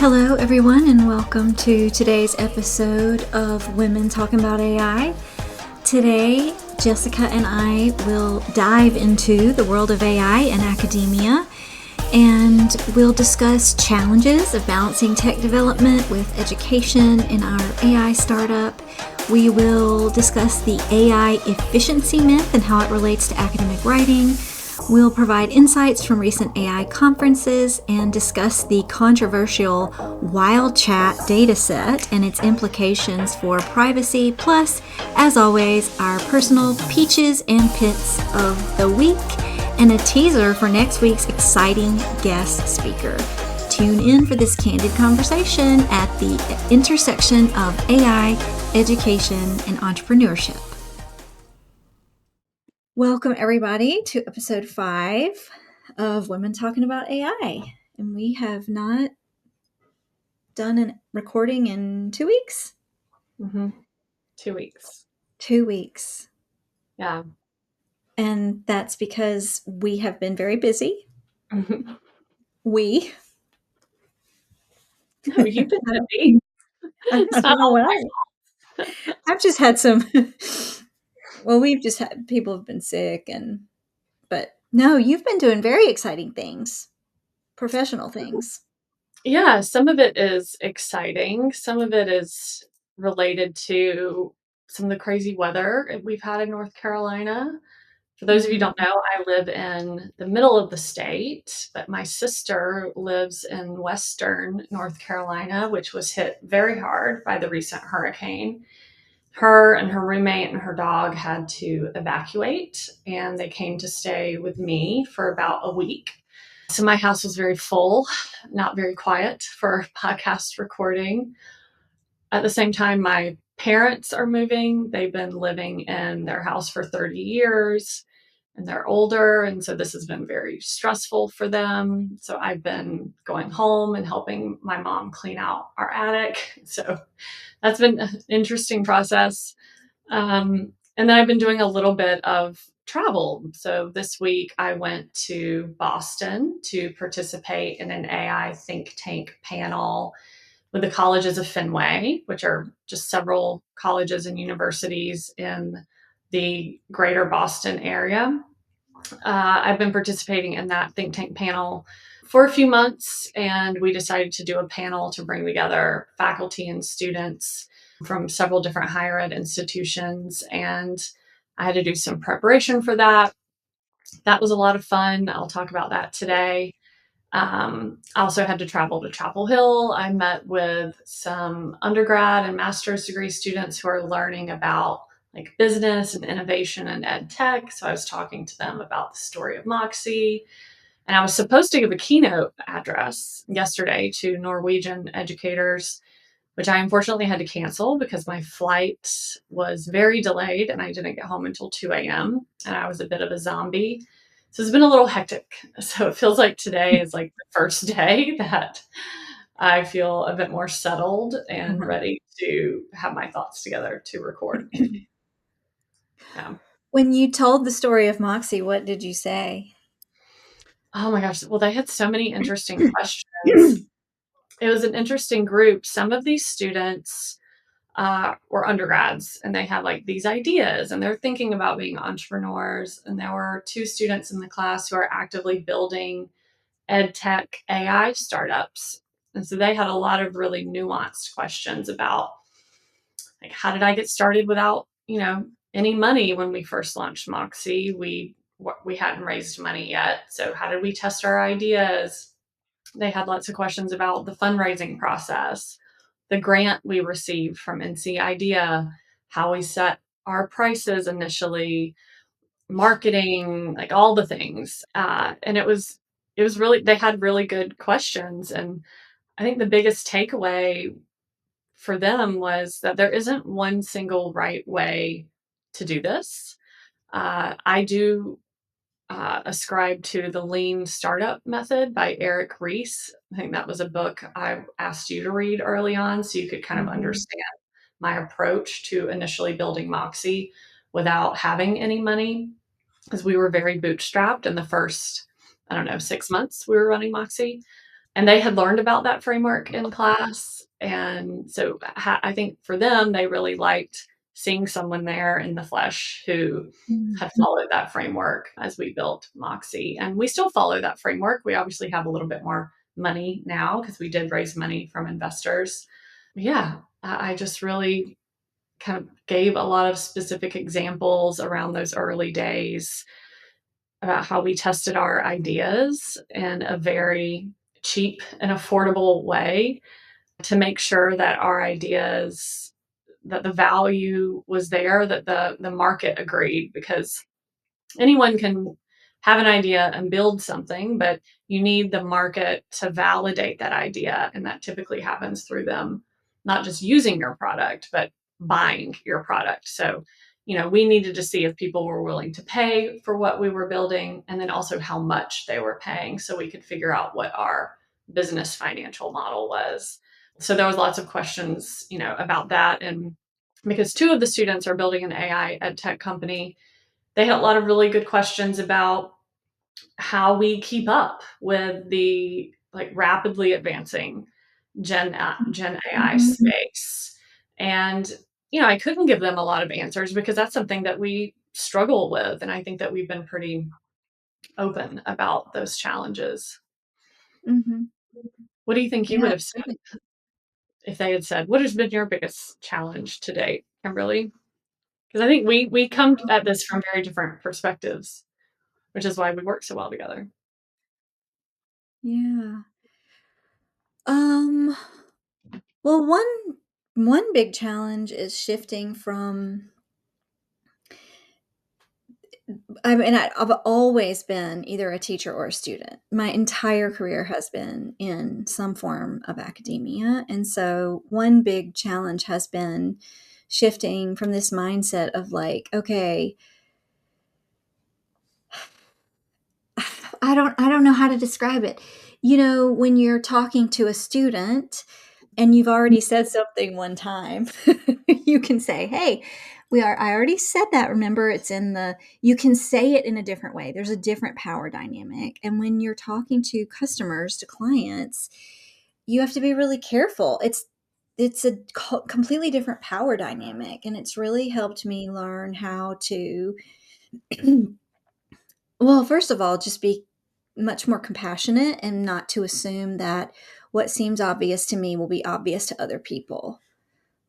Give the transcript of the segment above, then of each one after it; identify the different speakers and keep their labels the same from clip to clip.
Speaker 1: Hello, everyone, and welcome to today's episode of Women Talking About AI. Today, Jessica and I will dive into the world of AI and academia, and we'll discuss challenges of balancing tech development with education in our AI startup. We will discuss the AI efficiency myth and how it relates to academic writing. We'll provide insights from recent AI conferences and discuss the controversial WildChat dataset and its implications for privacy, plus, as always, our personal peaches and pits of the week and a teaser for next week's exciting guest speaker. Tune in for this candid conversation at the intersection of AI, education, and entrepreneurship. Welcome, everybody, to episode 5 of Women Talking About AI. And we have not done a recording in 2 weeks?
Speaker 2: 2 weeks.
Speaker 1: 2 weeks.
Speaker 2: Yeah.
Speaker 1: And that's because we have been very busy. We.
Speaker 2: No, you've been busy.
Speaker 1: I don't know what I've just had some, well, we've just had, people have been sick but no, you've been doing very exciting things, professional things.
Speaker 2: Yeah, some of it is exciting. Some of it is related to some of the crazy weather we've had in North Carolina. For those of you who don't know, I live in the middle of the state, but my sister lives in western North Carolina, which was hit very hard by the recent hurricane. Her and her roommate and her dog had to evacuate, and they came to stay with me for about a week. So my house was very full, not very quiet for podcast recording. At the same time, my parents are moving. They've been living in their house for 30 years and they're older. And so this has been very stressful for them. So I've been going home and helping my mom clean out our attic. So that's been an interesting process. And then I've been doing a little bit of travel. So this week I went to Boston to participate in an AI think tank panel with the colleges of Fenway, which are just several colleges and universities in the greater Boston area. I've been participating in that think tank panel for a few months, and we decided to do a panel to bring together faculty and students from several different higher ed institutions. And I had to do some preparation for that. That was a lot of fun. I'll talk about that today. I also had to travel to Chapel Hill. I met with some undergrad and master's degree students who are learning about like business and innovation and ed tech. So I was talking to them about the story of Moxie. And I was supposed to give a keynote address yesterday to Norwegian educators, which I unfortunately had to cancel because my flight was very delayed and I didn't get home until 2 a.m. and I was a bit of a zombie. So it's been a little hectic. So it feels like today is like the first day that I feel a bit more settled and ready to have my thoughts together to record. Yeah.
Speaker 1: When you told the story of Moxie, what did you say?
Speaker 2: Oh my gosh. Well, they had so many interesting questions. It was an interesting group. Some of these students were undergrads and they had like these ideas and they're thinking about being entrepreneurs. And there were 2 students in the class who are actively building ed tech AI startups. And so they had a lot of really nuanced questions about like, how did I get started without, any money when we first launched Moxie? We hadn't raised money yet. So how did we test our ideas? They had lots of questions about the fundraising process, the grant we received from NC IDEA, how we set our prices initially, marketing, like all the things. And it was really, they had really good questions. And I think the biggest takeaway for them was that there isn't one single right way to do this. I do ascribe to the lean startup method by Eric Ries. I think that was a book I asked you to read early on so you could kind of understand my approach to initially building Moxie without having any money, because we were very bootstrapped in the first, 6 months we were running Moxie. And they had learned about that framework in class. And so I think for them, they really liked seeing someone there in the flesh who
Speaker 1: Mm.
Speaker 2: had followed that framework as we built Moxie. And we still follow that framework. We obviously have a little bit more money now because we did raise money from investors. Yeah, I just really kind of gave a lot of specific examples around those early days about how we tested our ideas in a very cheap and affordable way to make sure that our ideas, that the value was there, that the market agreed, because anyone can have an idea and build something, but you need the market to validate that idea. And that typically happens through them not just using your product, but buying your product. So, we needed to see if people were willing to pay for what we were building and then also how much they were paying so we could figure out what our business financial model was. So there was lots of questions, about that. And because two of the students are building an AI ed tech company, they had a lot of really good questions about how we keep up with the rapidly advancing Gen AI
Speaker 1: Mhm.
Speaker 2: space. And I couldn't give them a lot of answers because that's something that we struggle with, and I think that we've been pretty open about those challenges.
Speaker 1: Mhm.
Speaker 2: What do you think you
Speaker 1: Yeah.
Speaker 2: would have said if they had said, "What has been your biggest challenge to date, Kimberly?" Because I think we come at this from very different perspectives, which is why we work so well together.
Speaker 1: Yeah. Um, well, one big challenge is shifting from I've always been either a teacher or a student. My entire career has been in some form of academia, and so one big challenge has been shifting from this mindset of like, okay, I don't know how to describe it. When you're talking to a student and you've already said something one time, you can say, "Hey, I already said that. Remember, it's in the." You can say it in a different way. There's a different power dynamic. And when you're talking to customers, to clients, you have to be really careful. It's a completely different power dynamic, and it's really helped me learn how to well, first of all, just be much more compassionate and not to assume that what seems obvious to me will be obvious to other people.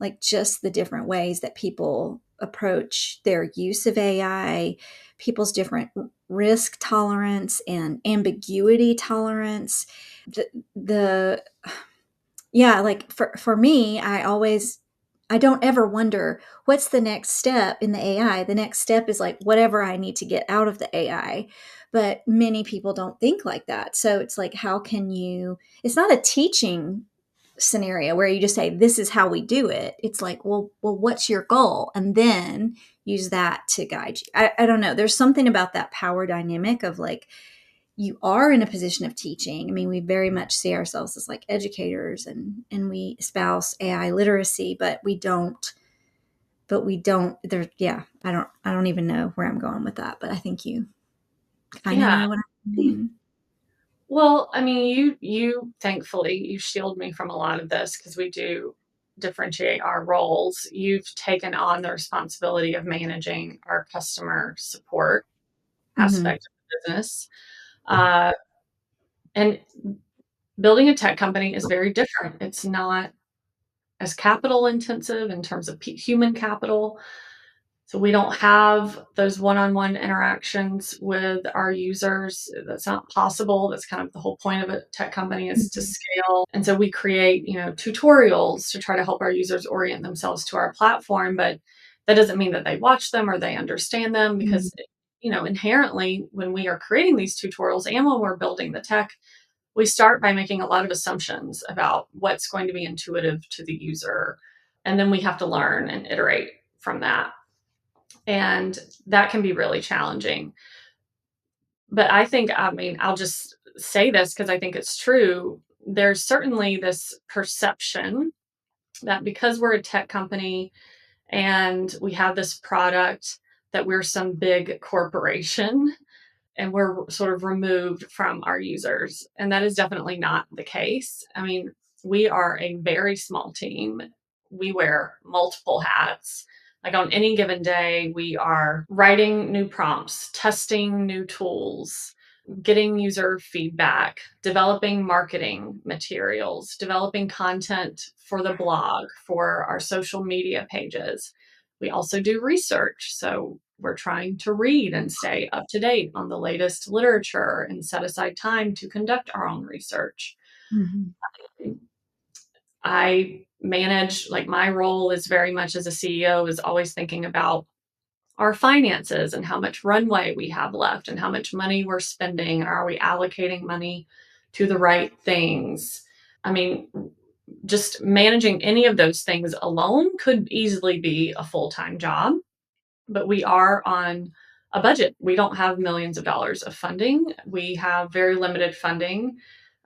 Speaker 1: Like just the different ways that people approach their use of AI, people's different risk tolerance and ambiguity tolerance. The yeah, like for me, I don't ever wonder what's the next step in the AI. The next step is like whatever I need to get out of the AI. But many people don't think like that. So it's like how can you it's not a teaching scenario where you just say this is how we do it. It's like, well what's your goal? And then use that to guide you. I don't know. There's something about that power dynamic of like you are in a position of teaching. I mean, we very much see ourselves as like educators and we espouse AI literacy, but we don't there yeah, I don't even know where I'm going with that, but I think you kind of
Speaker 2: Yeah.
Speaker 1: know what I mean.
Speaker 2: Well, I mean, you thankfully you shield me from a lot of this because we do differentiate our roles. You've taken on the responsibility of managing our customer support
Speaker 1: Mhm.
Speaker 2: aspect of the business. Uh, and building a tech company is very different. It's not as capital intensive in terms of human capital. So we don't have those one-on-one interactions with our users. That's not possible. That's kind of the whole point of a tech company is to
Speaker 1: Mhm.
Speaker 2: scale. And so we create, tutorials to try to help our users orient themselves to our platform, but that doesn't mean that they watch them or they understand them
Speaker 1: Mhm.
Speaker 2: because inherently when we are creating these tutorials and when we're building the tech, we start by making a lot of assumptions about what's going to be intuitive to the user. And then we have to learn and iterate from that. And that can be really challenging. But I mean, I'll just say this because I think it's true. There's certainly this perception that because we're a tech company and we have this product, that we're some big corporation. and we're sort of removed from our users. And that is definitely not the case. I mean, we are a very small team. We wear multiple hats. Like on any given day, we are writing new prompts, testing new tools, getting user feedback, developing marketing materials, developing content for the blog, for our social media pages. We also do research. So we're trying to read and stay up to date on the latest literature and set aside time to conduct our own research.
Speaker 1: Mhm.
Speaker 2: I manage, like, my role is very much as a CEO, is always thinking about our finances and how much runway we have left and how much money we're spending. And are we allocating money to the right things? I mean, just managing any of those things alone could easily be a full-time job, but we are on a budget. We don't have millions of dollars of funding. We have very limited funding.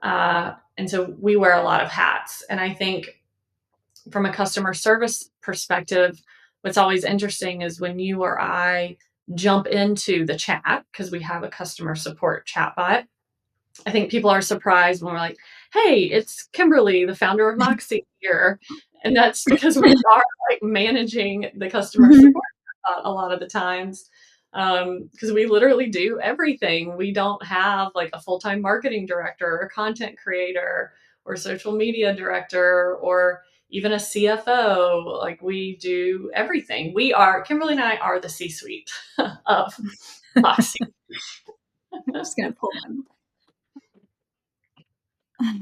Speaker 2: And so we wear a lot of hats. And I think from a customer service perspective, what's always interesting is when you or I jump into the chat, because we have a customer support chatbot. I think people are surprised when we're like, hey, it's Kimberly, the founder of Moxie here. And that's because we are like managing the customer support a lot of the times. Because we literally do everything. We don't have like a full-time marketing director or content creator or social media director or even a CFO. Like we do everything. Kimberly and I are the C-suite of Moxie.
Speaker 1: I'm just gonna pull my.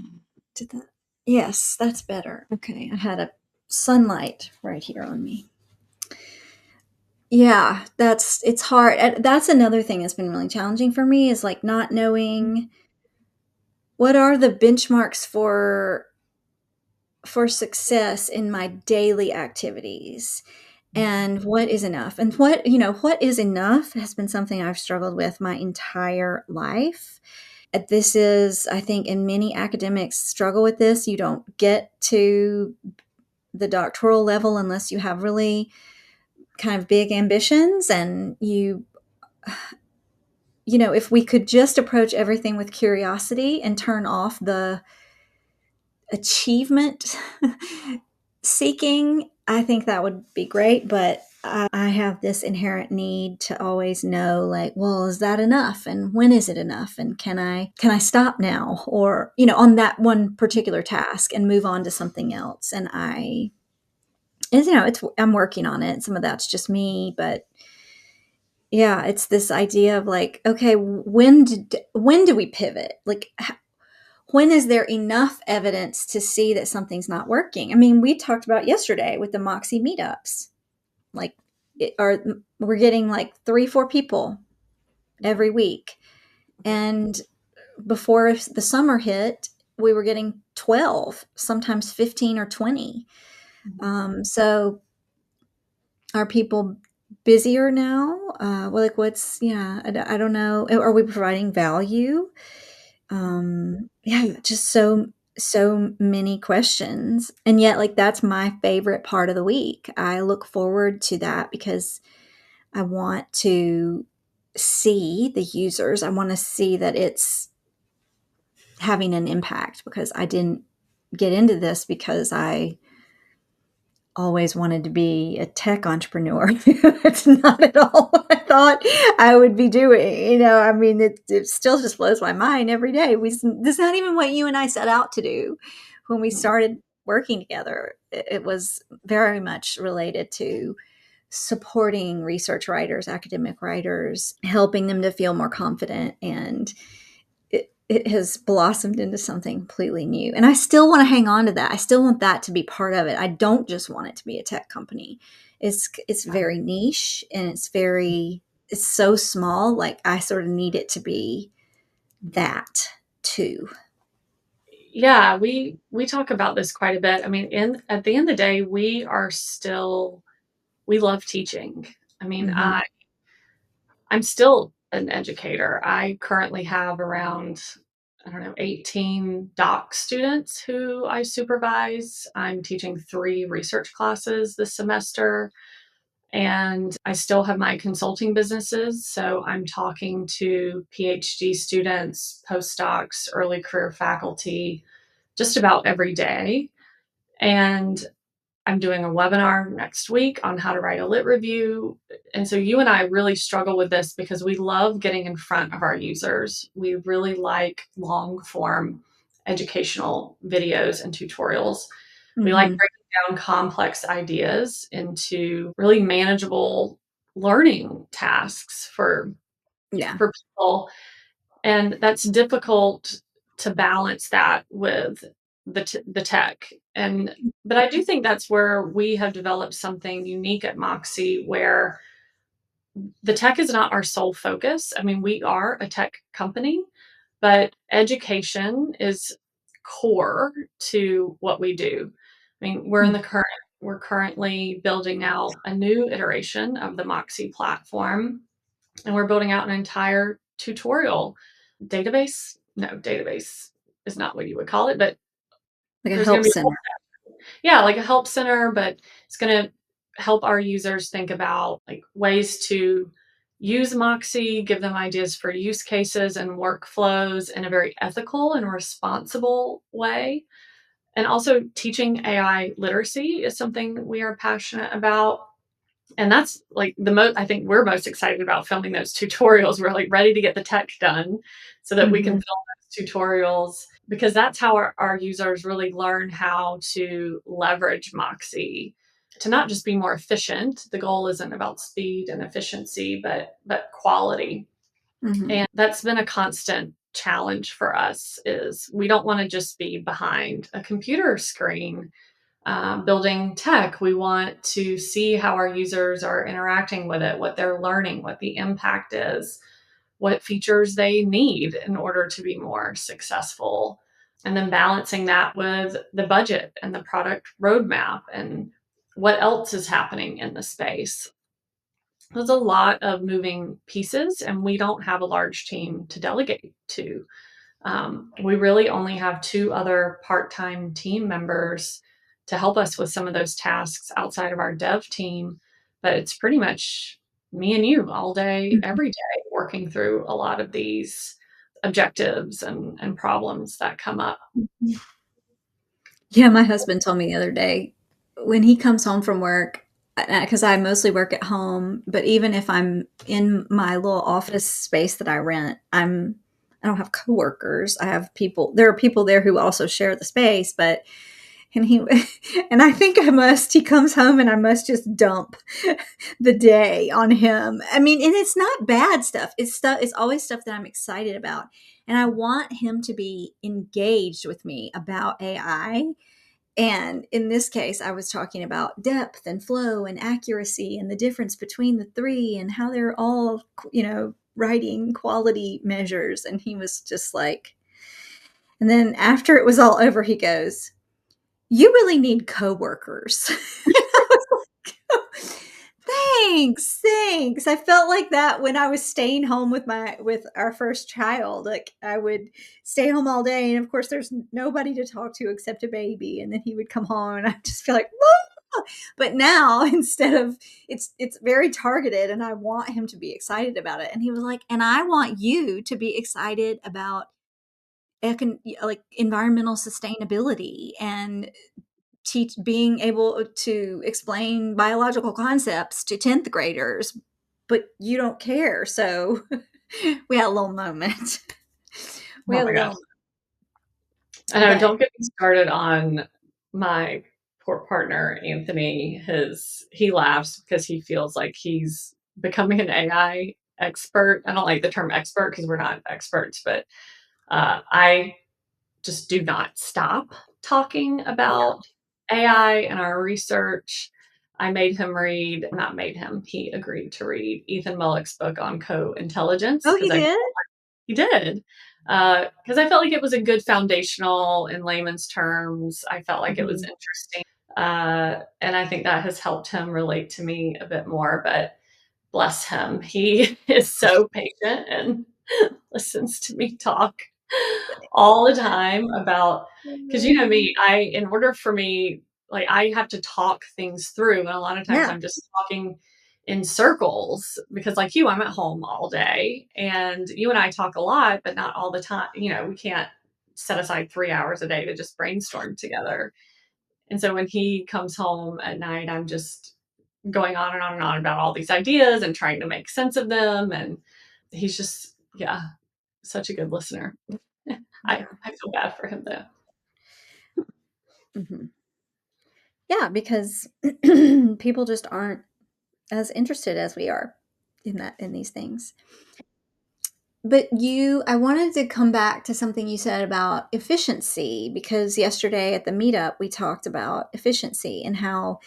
Speaker 1: Did that? Yes, that's better. Okay, I had a sunlight right here on me. Yeah, it's hard. And that's another thing that's been really challenging for me is like not knowing what are the benchmarks for success in my daily activities and what is enough. And what is enough has been something I've struggled with my entire life. This is, I think, and many academics struggle with this. You don't get to the doctoral level unless you have really kind of big ambitions, and if we could just approach everything with curiosity and turn off the achievement seeking, I think that would be great. But I have this inherent need to always know, like, well, is that enough? And when is it enough? And can I stop now? Or, on that one particular task and move on to something else. And I'm working on it. Some of that's just me, but yeah, it's this idea of like, okay, when do we pivot? Like, when is there enough evidence to see that something's not working? I mean, we talked about yesterday with the Moxie meetups. Like, we're getting like 3-4 people every week, and before the summer hit, we were getting 12, sometimes 15 or 20. So, are people busier now? Well, like, I don't know. Are we providing value? Yeah, just so many questions. And yet, like, that's my favorite part of the week. I look forward to that because I want to see the users. I want to see that it's having an impact, because I didn't get into this because I always wanted to be a tech entrepreneur. It's not at all what I thought I would be doing. I mean, it still just blows my mind every day. This is not even what you and I set out to do when we started working together. It was very much related to supporting research writers, academic writers, helping them to feel more confident. And it has blossomed into something completely new. And I still want to hang on to that. I still want that to be part of it. I don't just want it to be a tech company. It's very niche, and it's so small. Like, I sort of need it to be that too.
Speaker 2: Yeah, we talk about this quite a bit. I mean, at the end of the day, we love teaching. I mean,
Speaker 1: Mm-hmm.
Speaker 2: I'm still an educator. I currently have around, I don't know, 18 doc students who I supervise. I'm teaching 3 research classes this semester. And I still have my consulting businesses. So I'm talking to PhD students, postdocs, early career faculty just about every day. And I'm doing a webinar next week on how to write a lit review. And so you and I really struggle with this because we love getting in front of our users. We really like long form educational videos and tutorials. We like
Speaker 1: Mm-hmm.
Speaker 2: breaking down complex ideas into really manageable learning tasks
Speaker 1: Yeah.
Speaker 2: for people, and that's difficult to balance that with the tech. And but I do think that's where we have developed something unique at Moxie, where the tech is not our sole focus. I mean, we are a tech company, but education is core to what we do. I mean, we're currently building out a new iteration of the Moxie platform, and we're building out an entire tutorial database. No, database is not what you would call it, but
Speaker 1: Like a
Speaker 2: there's going
Speaker 1: help
Speaker 2: to be
Speaker 1: center.
Speaker 2: yeah, like a help center, but it's going to help our users think about like ways to use Moxie, give them ideas for use cases and workflows in a very ethical and responsible way. And also teaching AI literacy is something we are passionate about. And that's like the most, I think we're most excited about filming those tutorials. We're like ready to get the tech done so that we can
Speaker 1: Mm-hmm.
Speaker 2: film those tutorials, because that's how our users really learn how to leverage Moxie to not just be more efficient. The goal isn't about speed and efficiency, but quality.
Speaker 1: Mm-hmm.
Speaker 2: And that's been a constant challenge for us is we don't want to just be behind a computer screen building tech. We want to see how our users are interacting with it, what they're learning, what the impact is, what features they need in order to be more successful. And then balancing that with the budget and the product roadmap and what else is happening in the space. There's a lot of moving pieces, and we don't have a large team to delegate to. We really only have two other part time team members to help us with some of those tasks outside of our dev team. But it's pretty much me and you all day, every day, working through a lot of these objectives and problems that come up.
Speaker 1: Mm-hmm. Yeah, my husband told me the other day when he comes home from work, because I mostly work at home, but even if I'm in my little office space that I rent, I don't have coworkers. I have people. There are people there who also share the space, but and he and I think I must. He comes home and I must just dump the day on him. I mean, and it's not bad stuff. It's stuff. It's always stuff that I'm excited about, and I want him to be engaged with me about AI. And in this case, I was talking about depth and flow and accuracy and the difference between the three and how they're all, writing quality measures. And he was just like, and then after it was all over, he goes, "You really need coworkers." Thanks. I felt like that when I was staying home with our first child. Like I would stay home all day, and of course, there's nobody to talk to except a baby. And then he would come home, and I just feel like, whoa. But now instead of it's very targeted, and I want him to be excited about it. And he was like, and I want you to be excited about like environmental sustainability and teach being able to explain biological concepts to 10th graders, but you don't care. So we had a little moment. We
Speaker 2: Oh
Speaker 1: had a
Speaker 2: my gosh.
Speaker 1: little,
Speaker 2: I know,
Speaker 1: but
Speaker 2: don't get me started on my poor partner, Anthony. He laughs because he feels like he's becoming an AI expert. I don't like the term expert because we're not experts, but I just do not stop talking
Speaker 1: yeah.
Speaker 2: about AI and our research. I made him read, not made him, he agreed to read Ethan Mullick's book on co-intelligence
Speaker 1: Oh,
Speaker 2: because
Speaker 1: he
Speaker 2: I
Speaker 1: did?
Speaker 2: he did. Because I felt like it was a good foundational in layman's terms. I felt like it was
Speaker 1: Mhm.
Speaker 2: interesting. And I think that has helped him relate to me a bit more. But bless him, he is so patient and listens to me talk all the time about, because you know me, in order for me, like I have to talk things through. And a lot of times
Speaker 1: Yeah.
Speaker 2: I'm just talking in circles because, like you, I'm at home all day and you and I talk a lot, but not all the time. We can't set aside 3 hours a day to just brainstorm together. And so when he comes home at night, I'm just going on and on and on about all these ideas and trying to make sense of them. And he's just, yeah, such a good listener. I feel bad for him though.
Speaker 1: Mhm. Yeah, because people just aren't as interested as we are in these things. But I wanted to come back to something you said about efficiency, because yesterday at the meetup we talked about efficiency and how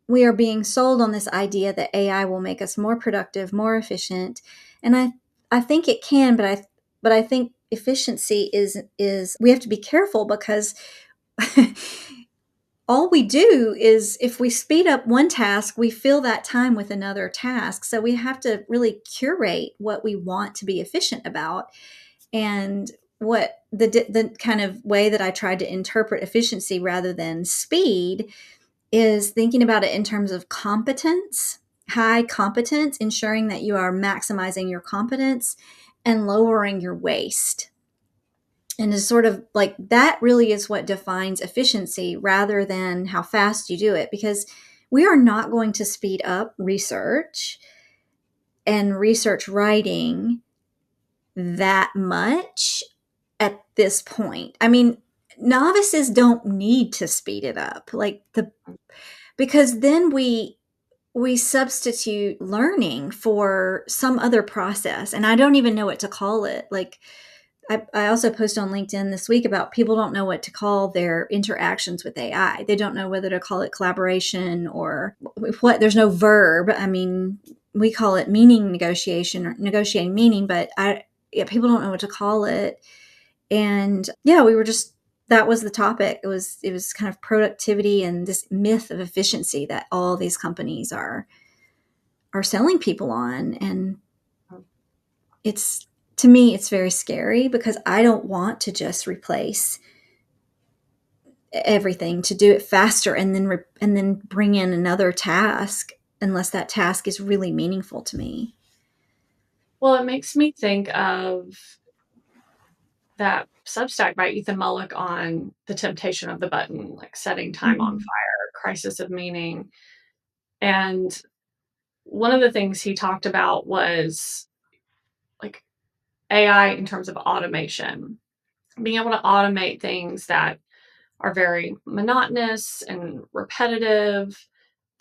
Speaker 1: we are being sold on this idea that AI will make us more productive, more efficient, and I think it can, but I think efficiency is we have to be careful, because all we do is, if we speed up one task, we fill that time with another task. So we have to really curate what we want to be efficient about. And what the kind of way that I tried to interpret efficiency rather than speed is thinking about it in terms of competence, high competence, ensuring that you are maximizing your competence and lowering your waste. And is sort of like that really is what defines efficiency rather than how fast you do it, because we are not going to speed up research and research writing that much at this point. I mean, novices don't need to speed it up, because then we substitute learning for some other process, and I don't even know what to call it. I also posted on LinkedIn this week about people don't know what to call their interactions with AI. They don't know whether to call it collaboration or what. There's no verb. I mean, we call it meaning negotiation or negotiating meaning, but people don't know what to call it. And yeah, that was the topic. It was kind of productivity and this myth of efficiency that all these companies are selling people on. And it's, to me, it's very scary, because I don't want to just replace everything to do it faster and then bring in another task, unless that task is really meaningful to me.
Speaker 2: Well, it makes me think of that Substack by Ethan Mullick on the temptation of the button, like setting time on
Speaker 1: Mhm.
Speaker 2: fire, crisis of meaning. And one of the things he talked about was like AI in terms of automation, being able to automate things that are very monotonous and repetitive,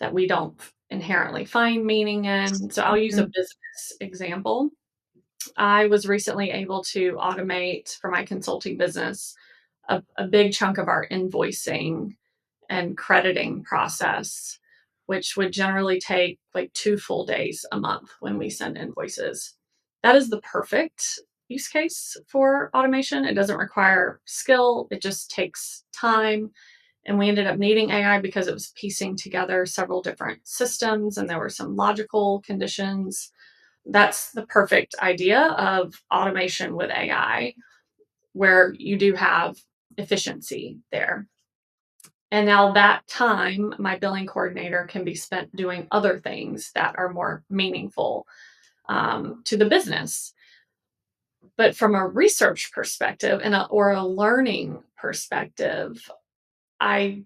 Speaker 2: that we don't inherently find meaning in. So I'll use a
Speaker 1: Mhm.
Speaker 2: business example. I was recently able to automate for my consulting business a big chunk of our invoicing and crediting process, which would generally take like 2 full days a month when we send invoices. That is the perfect use case for automation. It doesn't require skill, it just takes time. And we ended up needing AI because it was piecing together several different systems and there were some logical conditions. That's the perfect idea of automation with AI, where you do have efficiency there. And now that time, my billing coordinator can be spent doing other things that are more meaningful to the business. But from a research perspective or a learning perspective, I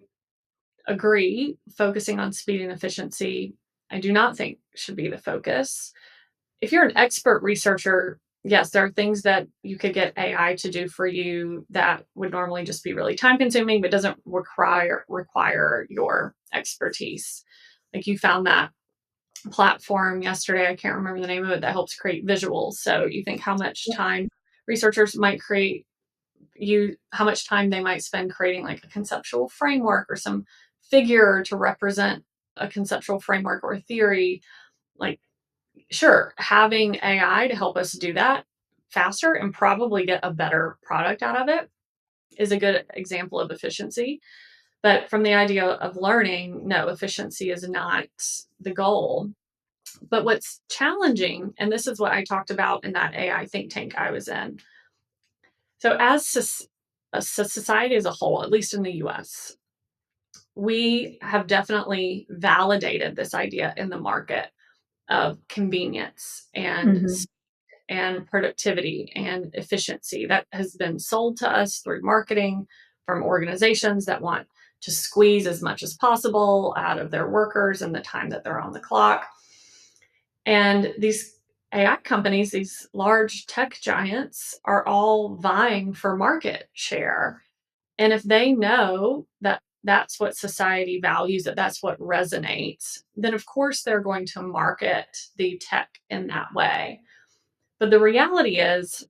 Speaker 2: agree, focusing on speed and efficiency, I do not think should be the focus. If you're an expert researcher, yes, there are things that you could get AI to do for you that would normally just be really time consuming, but doesn't require your expertise. Like you found that platform yesterday, I can't remember the name of it, that helps create visuals. So you think how much time researchers might how much time they might spend creating like a conceptual framework or some figure to represent a conceptual framework or a theory. Like, sure, having AI to help us do that faster and probably get a better product out of it is a good example of efficiency. But from the idea of learning, no, efficiency is not the goal. But what's challenging, and this is what I talked about in that AI think tank I was in. So, as a society as a whole, at least in the US, we have definitely validated this idea in the market of convenience
Speaker 1: Mhm.
Speaker 2: and productivity and efficiency that has been sold to us through marketing from organizations that want to squeeze as much as possible out of their workers and the time that they're on the clock. And these AI companies, these large tech giants, are all vying for market share. And if they know that that's what society values, that that's what resonates, then of course they're going to market the tech in that way. But the reality is,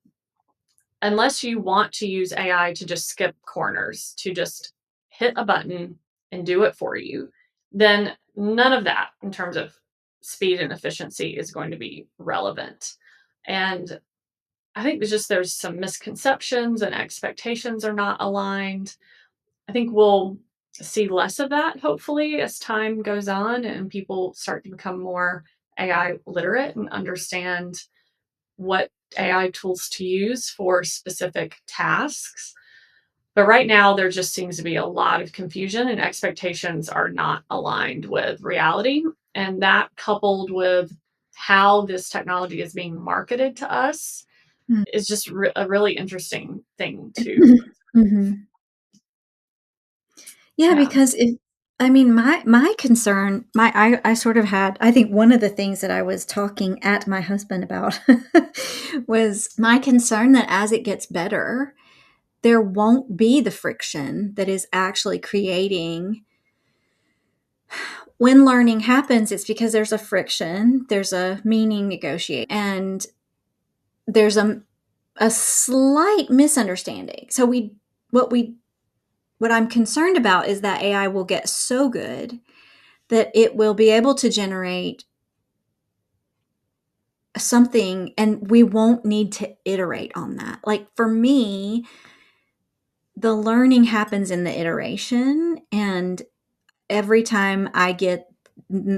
Speaker 2: unless you want to use AI to just skip corners, to just hit a button and do it for you, then none of that in terms of speed and efficiency is going to be relevant. And I think there's some misconceptions and expectations are not aligned. I think we'll see less of that hopefully as time goes on and people start to become more AI literate and understand what AI tools to use for specific tasks. But right now, there just seems to be a lot of confusion and expectations are not aligned with reality. And that coupled with how this technology is being marketed to us
Speaker 1: Mm.
Speaker 2: is just a really interesting thing to,
Speaker 1: Mhm. Yeah,
Speaker 2: yeah.
Speaker 1: because I mean, my concern, I sort of had, I think one of the things that I was talking at my husband about was my concern that as it gets better, there won't be the friction that is actually creating when learning happens. It's because there's a friction, there's a meaning negotiate, and there's a slight misunderstanding. So what we what I'm concerned about is that AI will get so good that it will be able to generate something and we won't need to iterate on that. Like for me, the learning happens in the iteration, and every time I get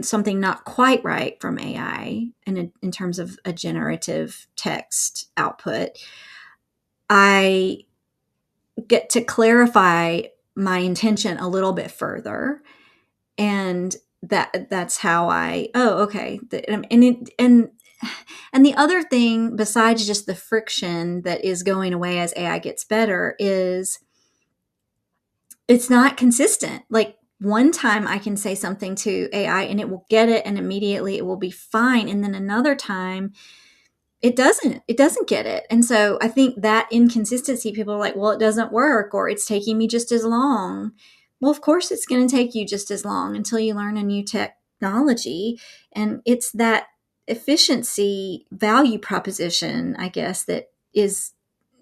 Speaker 1: something not quite right from AI in terms of a generative text output, I get to clarify my intention a little bit further, and that's how I, oh, okay. And the other thing besides just the friction that is going away as AI gets better is it's not consistent. Like one time I can say something to AI and it will get it and immediately it will be fine, and then another time it doesn't get it. And so I think that inconsistency, people are like, well, it doesn't work, or it's taking me just as long. Well, of course it's going to take you just as long until you learn a new technology. And it's that efficiency value proposition, I guess, that is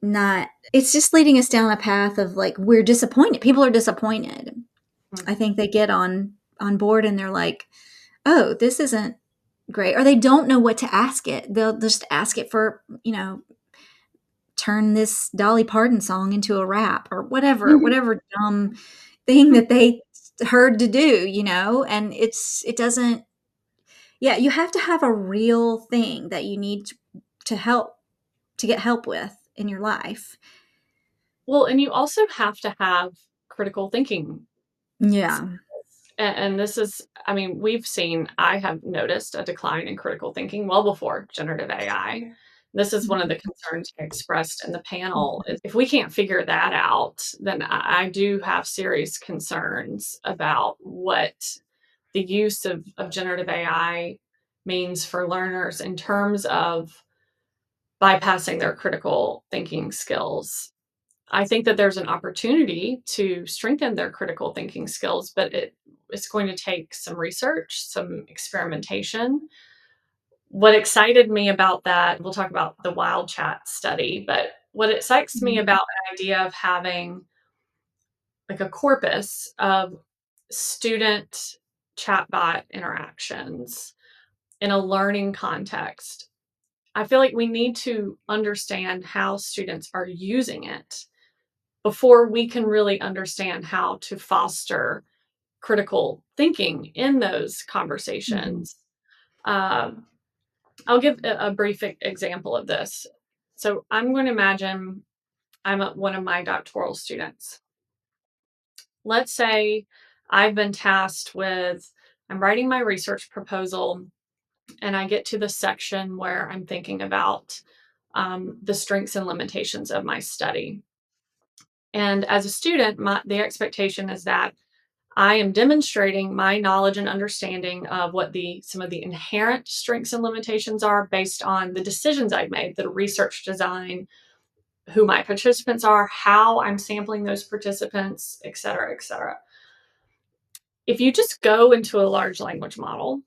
Speaker 1: not, it's just leading us down a path of like, we're disappointed. People are disappointed. I think they get on board and they're like, oh, this isn't great, or they don't know what to ask it. They'll just ask it for, turn this Dolly Parton song into a rap or whatever dumb thing that they heard to do, and it doesn't. Yeah, you have to have a real thing that you need to help to get help with in your life.
Speaker 2: Well, and you also have to have critical thinking.
Speaker 1: Yeah.
Speaker 2: And this is, I mean, I have noticed a decline in critical thinking well before generative AI. This is one of the concerns I expressed in the panel. Is if we can't figure that out, then I do have serious concerns about what the use of generative AI means for learners in terms of bypassing their critical thinking skills. I think that there's an opportunity to strengthen their critical thinking skills, but it's going to take some research, some experimentation. What excited me about that, we'll talk about the WildChat study, but what excites me
Speaker 1: Mhm.
Speaker 2: about the idea of having like a corpus of student chatbot interactions in a learning context, I feel like we need to understand how students are using it before we can really understand how to foster critical thinking in those
Speaker 1: Mhm.
Speaker 2: conversations. Um, I'll give a brief example of this. So I'm going to imagine one of my doctoral students. Let's say I've been tasked with, I'm writing my research proposal, and I get to the section where I'm thinking about the strengths and limitations of my study. And as a student, the expectation is that I am demonstrating my knowledge and understanding of what some of the inherent strengths and limitations are based on the decisions I've made, the research design, who my participants are, how I'm sampling those participants, et cetera, et cetera. If you just go into a large language model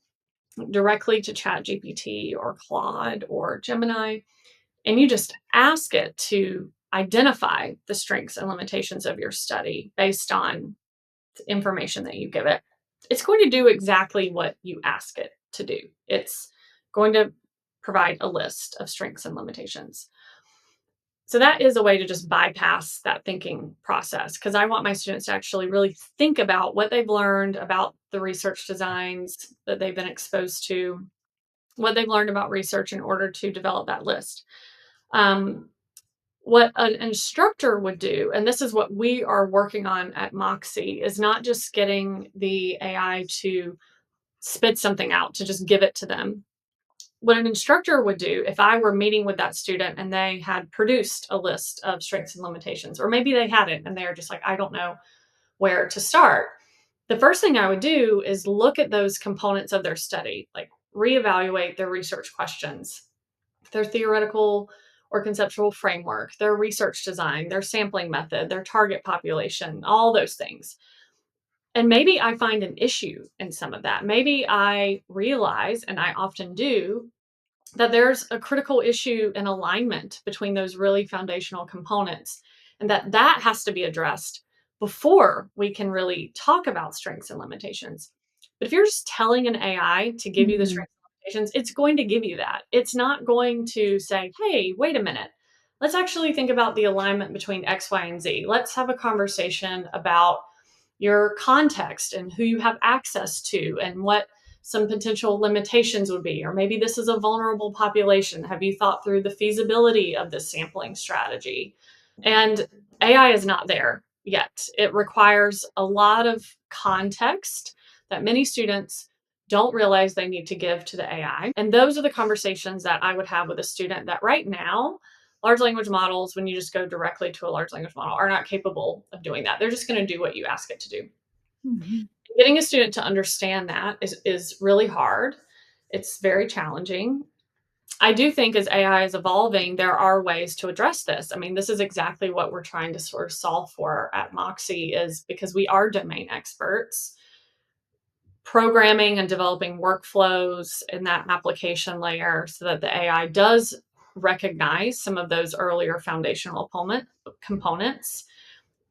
Speaker 2: directly to ChatGPT or Claude or Gemini, and you just ask it to identify the strengths and limitations of your study based on the information that you give it, it's going to do exactly what you ask it to do. It's going to provide a list of strengths and limitations. So that is a way to just bypass that thinking process, because I want my students to actually really think about what they've learned about the research designs that they've been exposed to, what they've learned about research in order to develop that list. What an instructor would do, and this is what we are working on at Moxie, is not just getting the AI to spit something out, to just give it to them. What an instructor would do, if I were meeting with that student and they had produced a list of strengths and limitations, or maybe they hadn't and they're just like, I don't know where to start. The first thing I would do is look at those components of their study, like reevaluate their research questions, their theoretical or conceptual framework, their research design, their sampling method, their target population, all those things. And maybe I find an issue in some of that. Maybe I realize, and I often do, that there's a critical issue in alignment between those really foundational components, and that has to be addressed before we can really talk about strengths and limitations. But if you're just telling an AI to give you the
Speaker 1: Mhm.
Speaker 2: strengths and limitations, it's going to give you that. It's not going to say, hey, wait a minute, let's actually think about the alignment between X, Y, and Z. Let's have a conversation about your context and who you have access to and what some potential limitations would be. Or maybe this is a vulnerable population. Have you thought through the feasibility of this sampling strategy? And AI is not there yet. It requires a lot of context that many students don't realize they need to give to the AI. And those are the conversations that I would have with a student, that right now, large language models, when you just go directly to a large language model, are not capable of doing that. They're just going to do what you ask it to do.
Speaker 1: Mhm.
Speaker 2: Getting a student to understand that is really hard. It's very challenging. I do think as AI is evolving, there are ways to address this. I mean, this is exactly what we're trying to sort of solve for at Moxie, is because we are domain experts, programming and developing workflows in that application layer so that the AI does recognize some of those earlier foundational components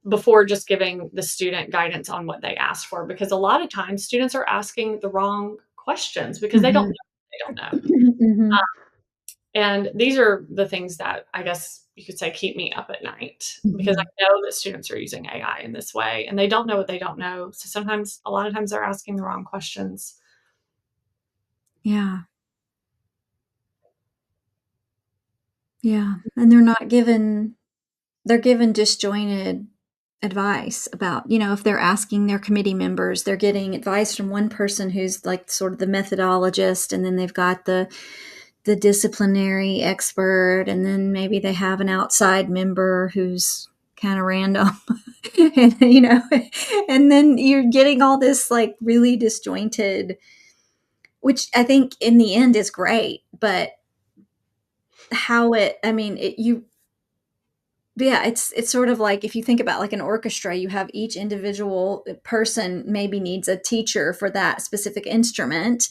Speaker 2: before just giving the student guidance on what they asked for. Because a lot of times students are asking the wrong questions because they don't
Speaker 1: Mhm.
Speaker 2: know. They don't know.
Speaker 1: Mhm.
Speaker 2: And these are the things that I guess you could say keep me up at night, because
Speaker 1: Mhm.
Speaker 2: I know that students are using AI in this way and they don't know what they don't know. So sometimes, a lot of times, they're asking the wrong questions.
Speaker 1: Yeah. Yeah. And they're given disjointed advice about, if they're asking their committee members, they're getting advice from one person who's like sort of the methodologist, and then they've got the disciplinary expert, and then maybe they have an outside member who's kind of random. and and then you're getting all this like really disjointed, which I think in the end is great, but how it I mean it you yeah, it's sort of like if you think about like an orchestra, you have each individual person maybe needs a teacher for that specific instrument.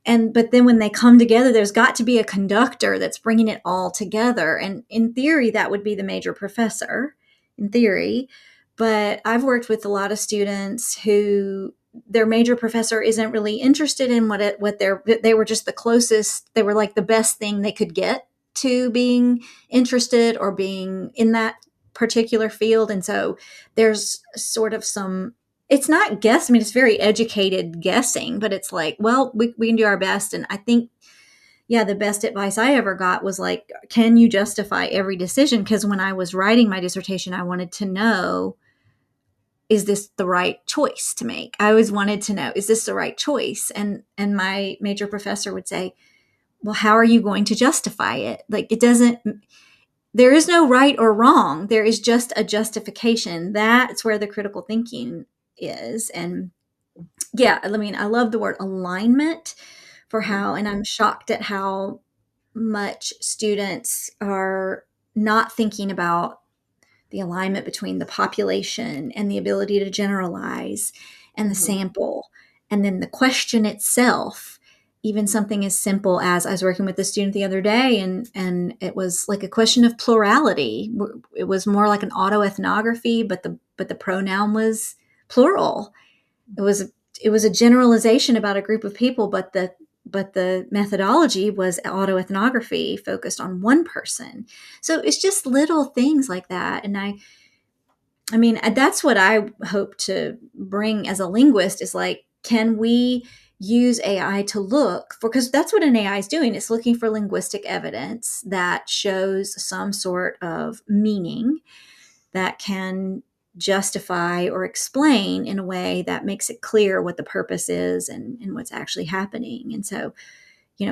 Speaker 1: And but then when they come together, there's got to be a conductor that's bringing it all together. And in theory, that would be the major professor, in theory. But I've worked with a lot of students who their major professor isn't really interested in they were just the closest, they were like the best thing they could get to being interested or being in that particular field. And so there's sort of some, it's not guess. I mean, it's very educated guessing, but it's like, well, we can do our best. And I think, yeah, the best advice I ever got was like, can you justify every decision? Because when I was writing my dissertation, I wanted to know is this the right choice to make? I always wanted to know, is this the right choice? And my major professor would say, well, how are you going to justify it? Like, it doesn't, there is no right or wrong. There is just a justification. That's where the critical thinking is. And yeah, I mean, I love the word alignment for
Speaker 2: Mhm.
Speaker 1: how, and I'm shocked at how much students are not thinking about the alignment between the population and the ability to generalize and the
Speaker 2: Mhm.
Speaker 1: sample. And then the question itself, even something as simple as I was working with a student the other day, and it was like a question of plurality. It was more like an autoethnography, but the pronoun was plural. It was it was a generalization about a group of people, but the methodology was autoethnography focused on one person. So it's just little things like that. And I mean, that's what I hope to bring as a linguist is like, can we use AI to look for, because that's what an AI is doing. It's looking for linguistic evidence that shows some sort of meaning that can justify or explain in a way that makes it clear what the purpose is and what's actually happening. And so,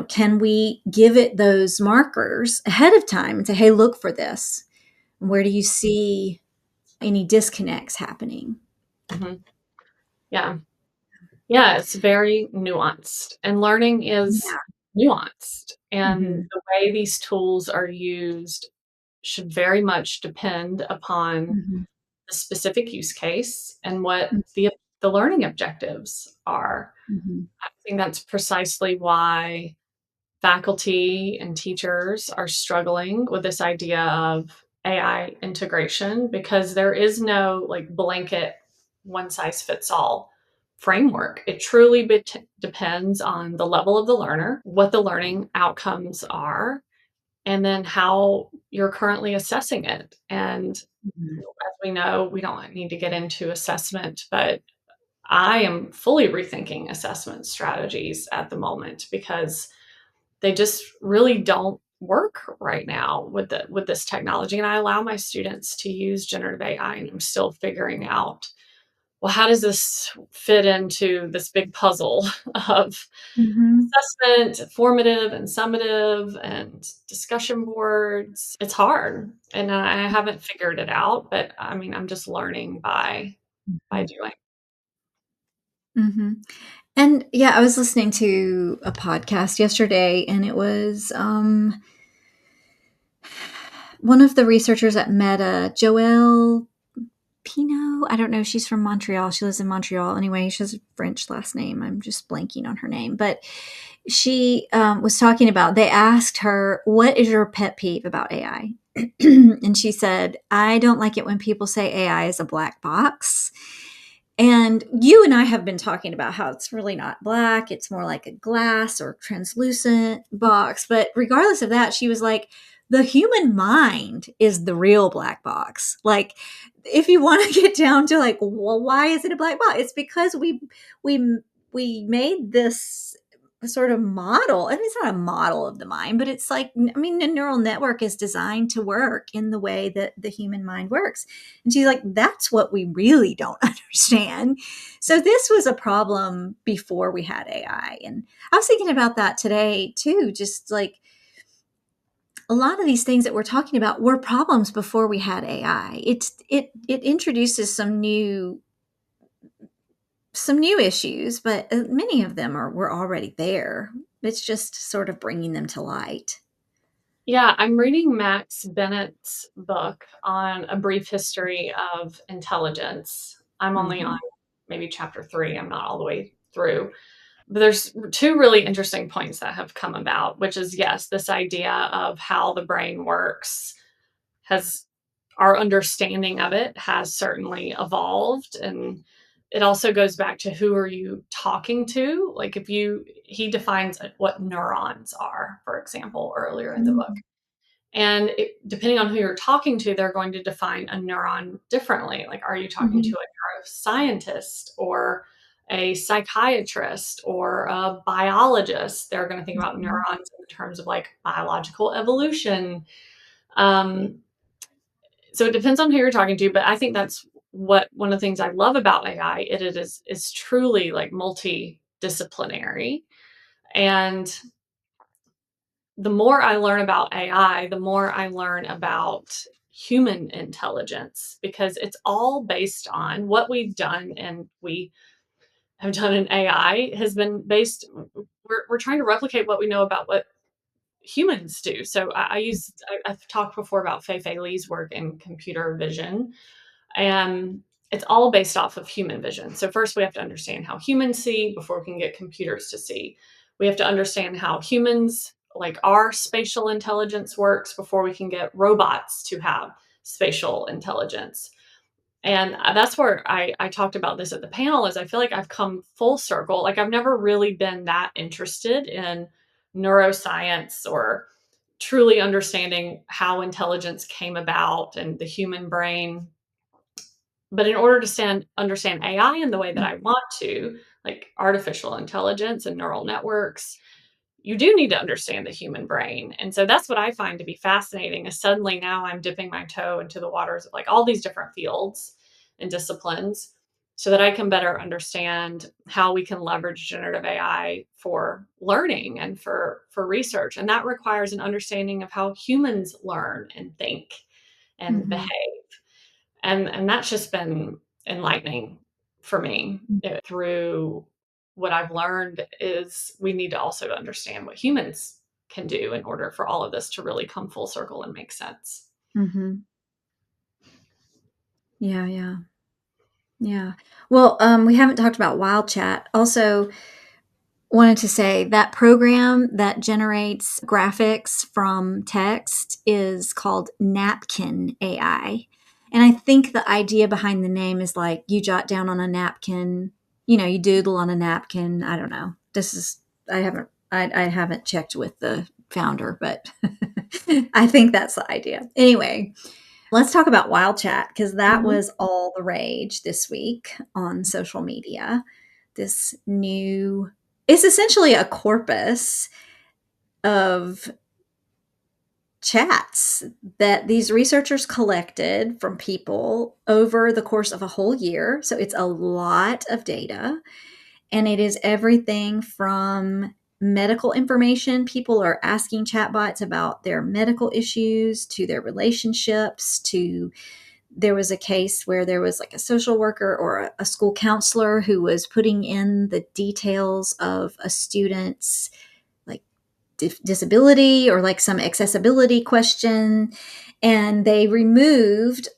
Speaker 1: can we give it those markers ahead of time and say, hey, look for this? Where do you see any disconnects happening?
Speaker 2: Mhm. Yeah. Yeah, it's very nuanced, and learning is
Speaker 1: Yeah.
Speaker 2: nuanced, and
Speaker 1: Hmm.
Speaker 2: the way these tools are used should very much depend upon
Speaker 1: Hmm.
Speaker 2: the specific use case and what
Speaker 1: Hmm.
Speaker 2: the learning objectives are.
Speaker 1: Hmm.
Speaker 2: I think that's precisely why faculty and teachers are struggling with this idea of AI integration because there is no like blanket one size fits all framework. It truly depends on the level of the learner, what the learning outcomes are, and then how you're currently assessing it. And as we know, we don't need to get into assessment, but I am fully rethinking assessment strategies at the moment because they just really don't work right now with this technology. And I allow my students to use generative AI, and I'm still figuring out, well, how does this fit into this big puzzle of
Speaker 1: Hmm.
Speaker 2: assessment, formative and summative, and discussion boards? It's hard, and I haven't figured it out. But I mean, I'm just learning by doing.
Speaker 1: Hmm. And yeah, I was listening to a podcast yesterday, and it was one of the researchers at Meta, Joelle Pino. I don't know. She's from Montreal. She lives in Montreal. Anyway, she has a French last name. I'm just blanking on her name. But she was talking about, they asked her, what is your pet peeve about AI? And she said, I don't like it when people say AI is a black box. And you and I have been talking about how it's really not black. It's more like a glass or translucent box. But regardless of that, she was like, the human mind is the real black box. Like, if you want to get down to like, well, why is it a black box? It's because we we made this sort of model. I mean, it's not a model of the mind, but it's like, I mean, a neural network is designed to work in the way that the human mind works. And she's like, that's what we really don't understand. So this was a problem before we had AI. And I was thinking about that today too, just like a lot of these things that we're talking about were problems before we had AI. It introduces some new issues, but many of them were already there. It's just sort of bringing them to light.
Speaker 2: Yeah, I'm reading Max Bennett's book on a brief history of intelligence. I'm only on
Speaker 1: Hmm.
Speaker 2: maybe chapter 3. I'm not all the way through. But there's two really interesting points that have come about, which is yes, this idea of how the brain works has our understanding of it has certainly evolved, and it also goes back to who are you talking to? Like if you he defines what neurons are, for example, earlier in the book. And depending on who you're talking to, they're going to define a neuron differently. Like, are you talking to
Speaker 1: Hmm.
Speaker 2: a neuroscientist or a psychiatrist or a biologist? They're going to think about
Speaker 1: Hmm.
Speaker 2: neurons in terms of like biological evolution. Um, so it depends on who you're talking to, but I think that's one of the things I love about AI, it is truly like multidisciplinary. And the more I learn about AI, the more I learn about human intelligence, because it's all based on what we've done, and we have done in AI has been based. We're trying to replicate what we know about what humans do. So I've talked before about Fei Fei Li's work in computer vision, and it's all based off of human vision. So first we have to understand how humans see before we can get computers to see. We have to understand how humans, like our spatial intelligence, works before we can get robots to have spatial intelligence. And that's where I talked about this at the panel, is I feel like I've come full circle. Like I've never really been that interested in neuroscience or truly understanding how intelligence came about and the human brain. But in order to understand AI in the way that I want to, like artificial intelligence and neural networks, you do need to understand the human brain. And so that's what I find to be fascinating, is suddenly now I'm dipping my toe into the waters of like all these different fields and disciplines so that I can better understand how we can leverage generative AI for learning and for research. And that requires an understanding of how humans learn and think and behave.
Speaker 1: Mhm.
Speaker 2: And that's just been enlightening for me. Through what I've learned is we need to also understand what humans can do in order for all of this to really come full circle and make sense.
Speaker 1: Mhm. Yeah, yeah. Yeah. Well, we haven't talked about WildChat. Also, wanted to say that program that generates graphics from text is called Napkin AI. And I think the idea behind the name is like you jot down on a napkin, you doodle on a napkin. I don't know. I haven't checked with the founder, but I think that's the idea. Anyway, let's talk about Wild Chat, because that
Speaker 2: Mhm.
Speaker 1: was all the rage this week on social media. This new, it's essentially a corpus of chats that these researchers collected from people over the course of a whole year. So it's a lot of data, and it is everything from medical information. People are asking chatbots about their medical issues, to their relationships, to there was a case where there was like a social worker or a school counselor who was putting in the details of a student's like disability or like some accessibility question, and they anonymized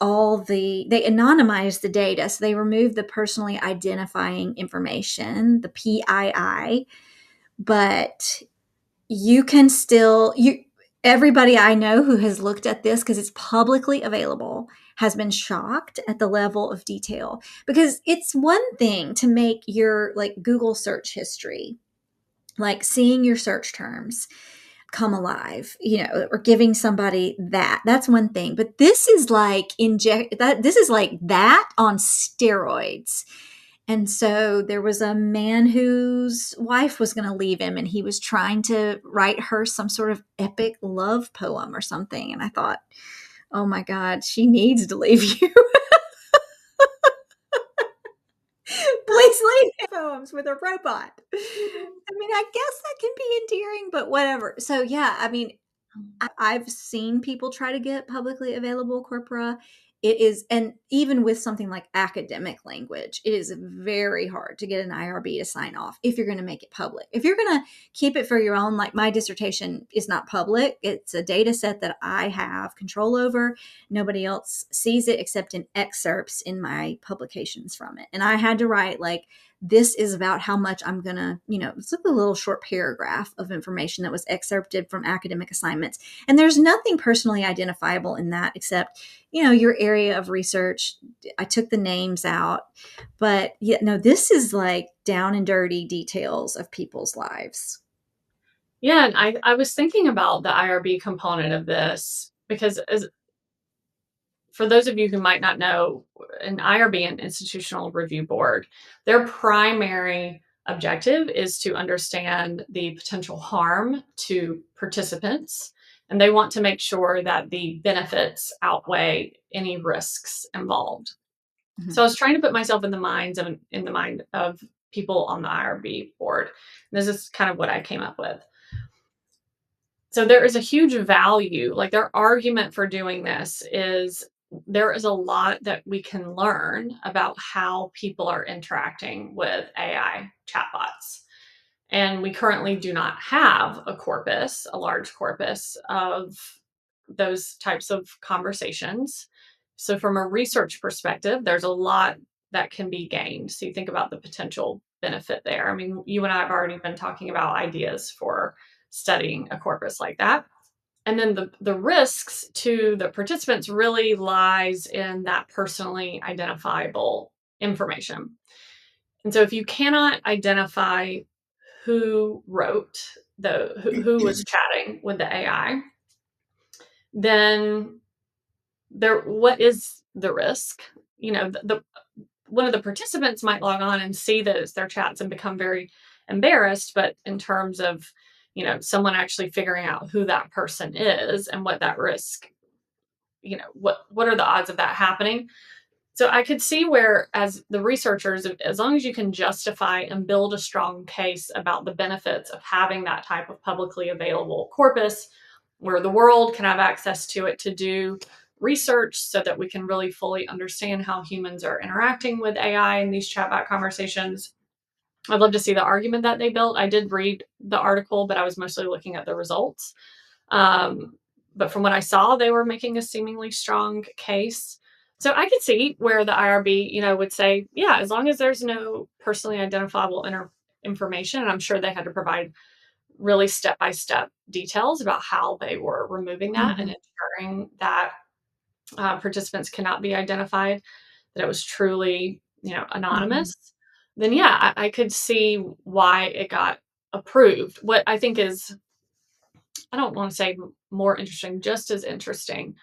Speaker 1: the data, so they removed the personally identifying information, the PII. But you can still you everybody I know who has looked at this, because it's publicly available, has been shocked at the level of detail. Because it's one thing to make your like Google search history, like seeing your search terms come alive, or giving somebody that's one thing. But this is like this is like that on steroids. And so there was a man whose wife was going to leave him, and he was trying to write her some sort of epic love poem or something. And I thought, oh my God, she needs to leave you. Please leave poems with a robot. I mean, I guess that can be endearing, but whatever. So, yeah, I mean, I've seen people try to get publicly available corpora. It is, and even with something like academic language, it is very hard to get an IRB to sign off if you're going to make it public. If you're going to keep it for your own, like my dissertation is not public, it's a data set that I have control over. Nobody else sees it except in excerpts in my publications from it. And I had to write like, this is about how much I'm going to, it's like a little short paragraph of information that was excerpted from academic assignments. And there's nothing personally identifiable in that except, your area of research. I took the names out, but yeah, no, this is like down and dirty details of people's lives.
Speaker 2: Yeah, and I was thinking about the IRB component of this because, for those of you who might not know, an IRB, an institutional review board, their primary objective is to understand the potential harm to participants, and they want to make sure that the benefits outweigh any risks involved. So I was trying to put myself in the mind of people on the IRB board. And this is kind of what I came up with. So there is a huge value, like their argument for doing this is there is a lot that we can learn about how people are interacting with AI chatbots. And we currently do not have a large corpus of those types of conversations. So, from a research perspective, there's a lot that can be gained. So, you think about the potential benefit there. I mean, you and I have already been talking about ideas for studying a corpus like that. And then the risks to the participants really lies in that personally identifiable information. And so if you cannot identify who wrote who was chatting with the AI, then what is the risk? You know, the one of the participants might log on and see that it's their chats and become very embarrassed, but in terms of, someone actually figuring out who that person is and what that risk, what are the odds of that happening? So I could see where, as the researchers, as long as you can justify and build a strong case about the benefits of having that type of publicly available corpus where the world can have access to it to do research so that we can really fully understand how humans are interacting with AI in these chatbot conversations. I'd love to see the argument that they built. I did read the article, but I was mostly looking at the results. Um, but from what I saw, they were making a seemingly strong case. So I could see where the IRB, would say, yeah, as long as there's no personally identifiable information, and I'm sure they had to provide really step-by-step details about how they were removing that and
Speaker 1: Mhm.
Speaker 2: ensuring that participants cannot be identified, that it was truly,
Speaker 1: Mhm.
Speaker 2: anonymous, then yeah, I could see why it got approved. What I think is, I don't want to say more interesting, just as interesting,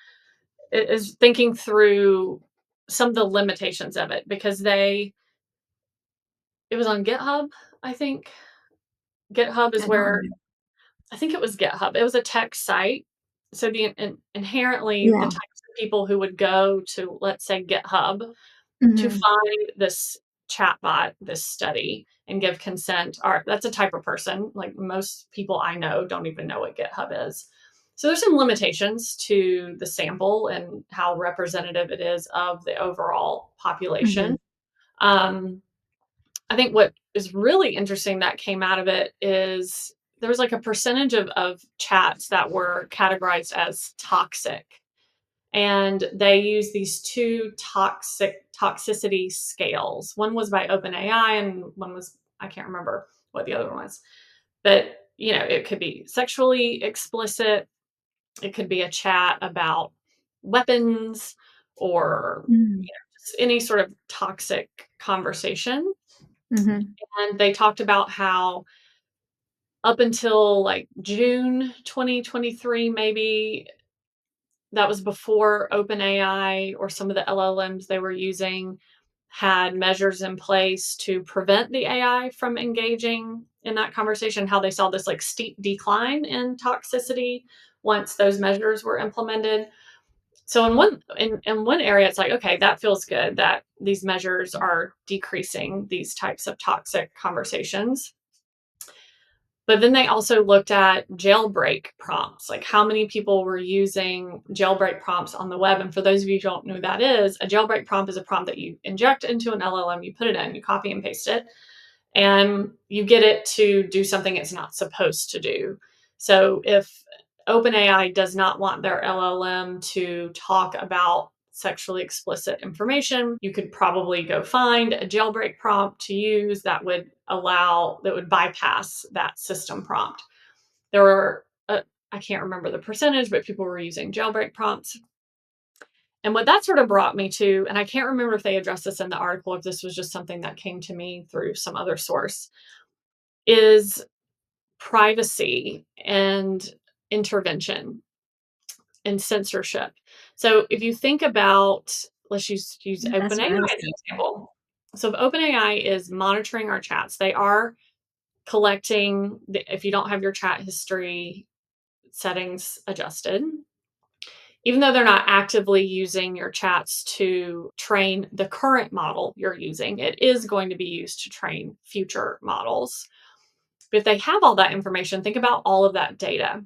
Speaker 2: is thinking through some of the limitations of it because it was on GitHub, I think. GitHub is
Speaker 1: I don't
Speaker 2: where
Speaker 1: know.
Speaker 2: I think it was GitHub. It was a tech site. So inherently the
Speaker 1: Yeah.
Speaker 2: types of people who would go to, let's say, GitHub to
Speaker 1: Mhm.
Speaker 2: find this chatbot, this study, and give consent are that's a type of person. Like most people I know don't even know what GitHub is. So there's some limitations to the sample and how representative it is of the overall population.
Speaker 1: Mhm.
Speaker 2: Um, I think what is really interesting that came out of it is there was like a percentage of chats that were categorized as toxic, and they use these two toxicity scales. One was by OpenAI, and one was, I can't remember what the other one was. But it could be sexually explicit. It could be a chat about weapons or
Speaker 1: Mhm.
Speaker 2: just any sort of toxic conversation.
Speaker 1: Mhm.
Speaker 2: And they talked about how up until like June 2023, maybe, that was before OpenAI or some of the LLMs they were using had measures in place to prevent the AI from engaging in that conversation, how they saw this like steep decline in toxicity once those measures were implemented. So in one area, it's like, okay, that feels good that these measures are decreasing these types of toxic conversations. But then they also looked at jailbreak prompts, like how many people were using jailbreak prompts on the web. And for those of you who don't know who that is, a jailbreak prompt is a prompt that you inject into an LLM, you put it in, you copy and paste it, and you get it to do something it's not supposed to do. So if OpenAI does not want their LLM to talk about sexually explicit information, you could probably go find a jailbreak prompt to use that would bypass that system prompt. There were, I can't remember the percentage, but people were using jailbreak prompts. And what that sort of brought me to, and I can't remember if they addressed this in the article, if this was just something that came to me through some other source, is privacy and intervention and censorship. So if you think about, let's use
Speaker 1: Yeah, that's
Speaker 2: OpenAI
Speaker 1: what I
Speaker 2: as
Speaker 1: was
Speaker 2: an
Speaker 1: thinking.
Speaker 2: example. So if OpenAI is monitoring our chats, they are collecting if you don't have your chat history settings adjusted, even though they're not actively using your chats to train the current model you're using, it is going to be used to train future models. But if they have all that information, think about all of that data.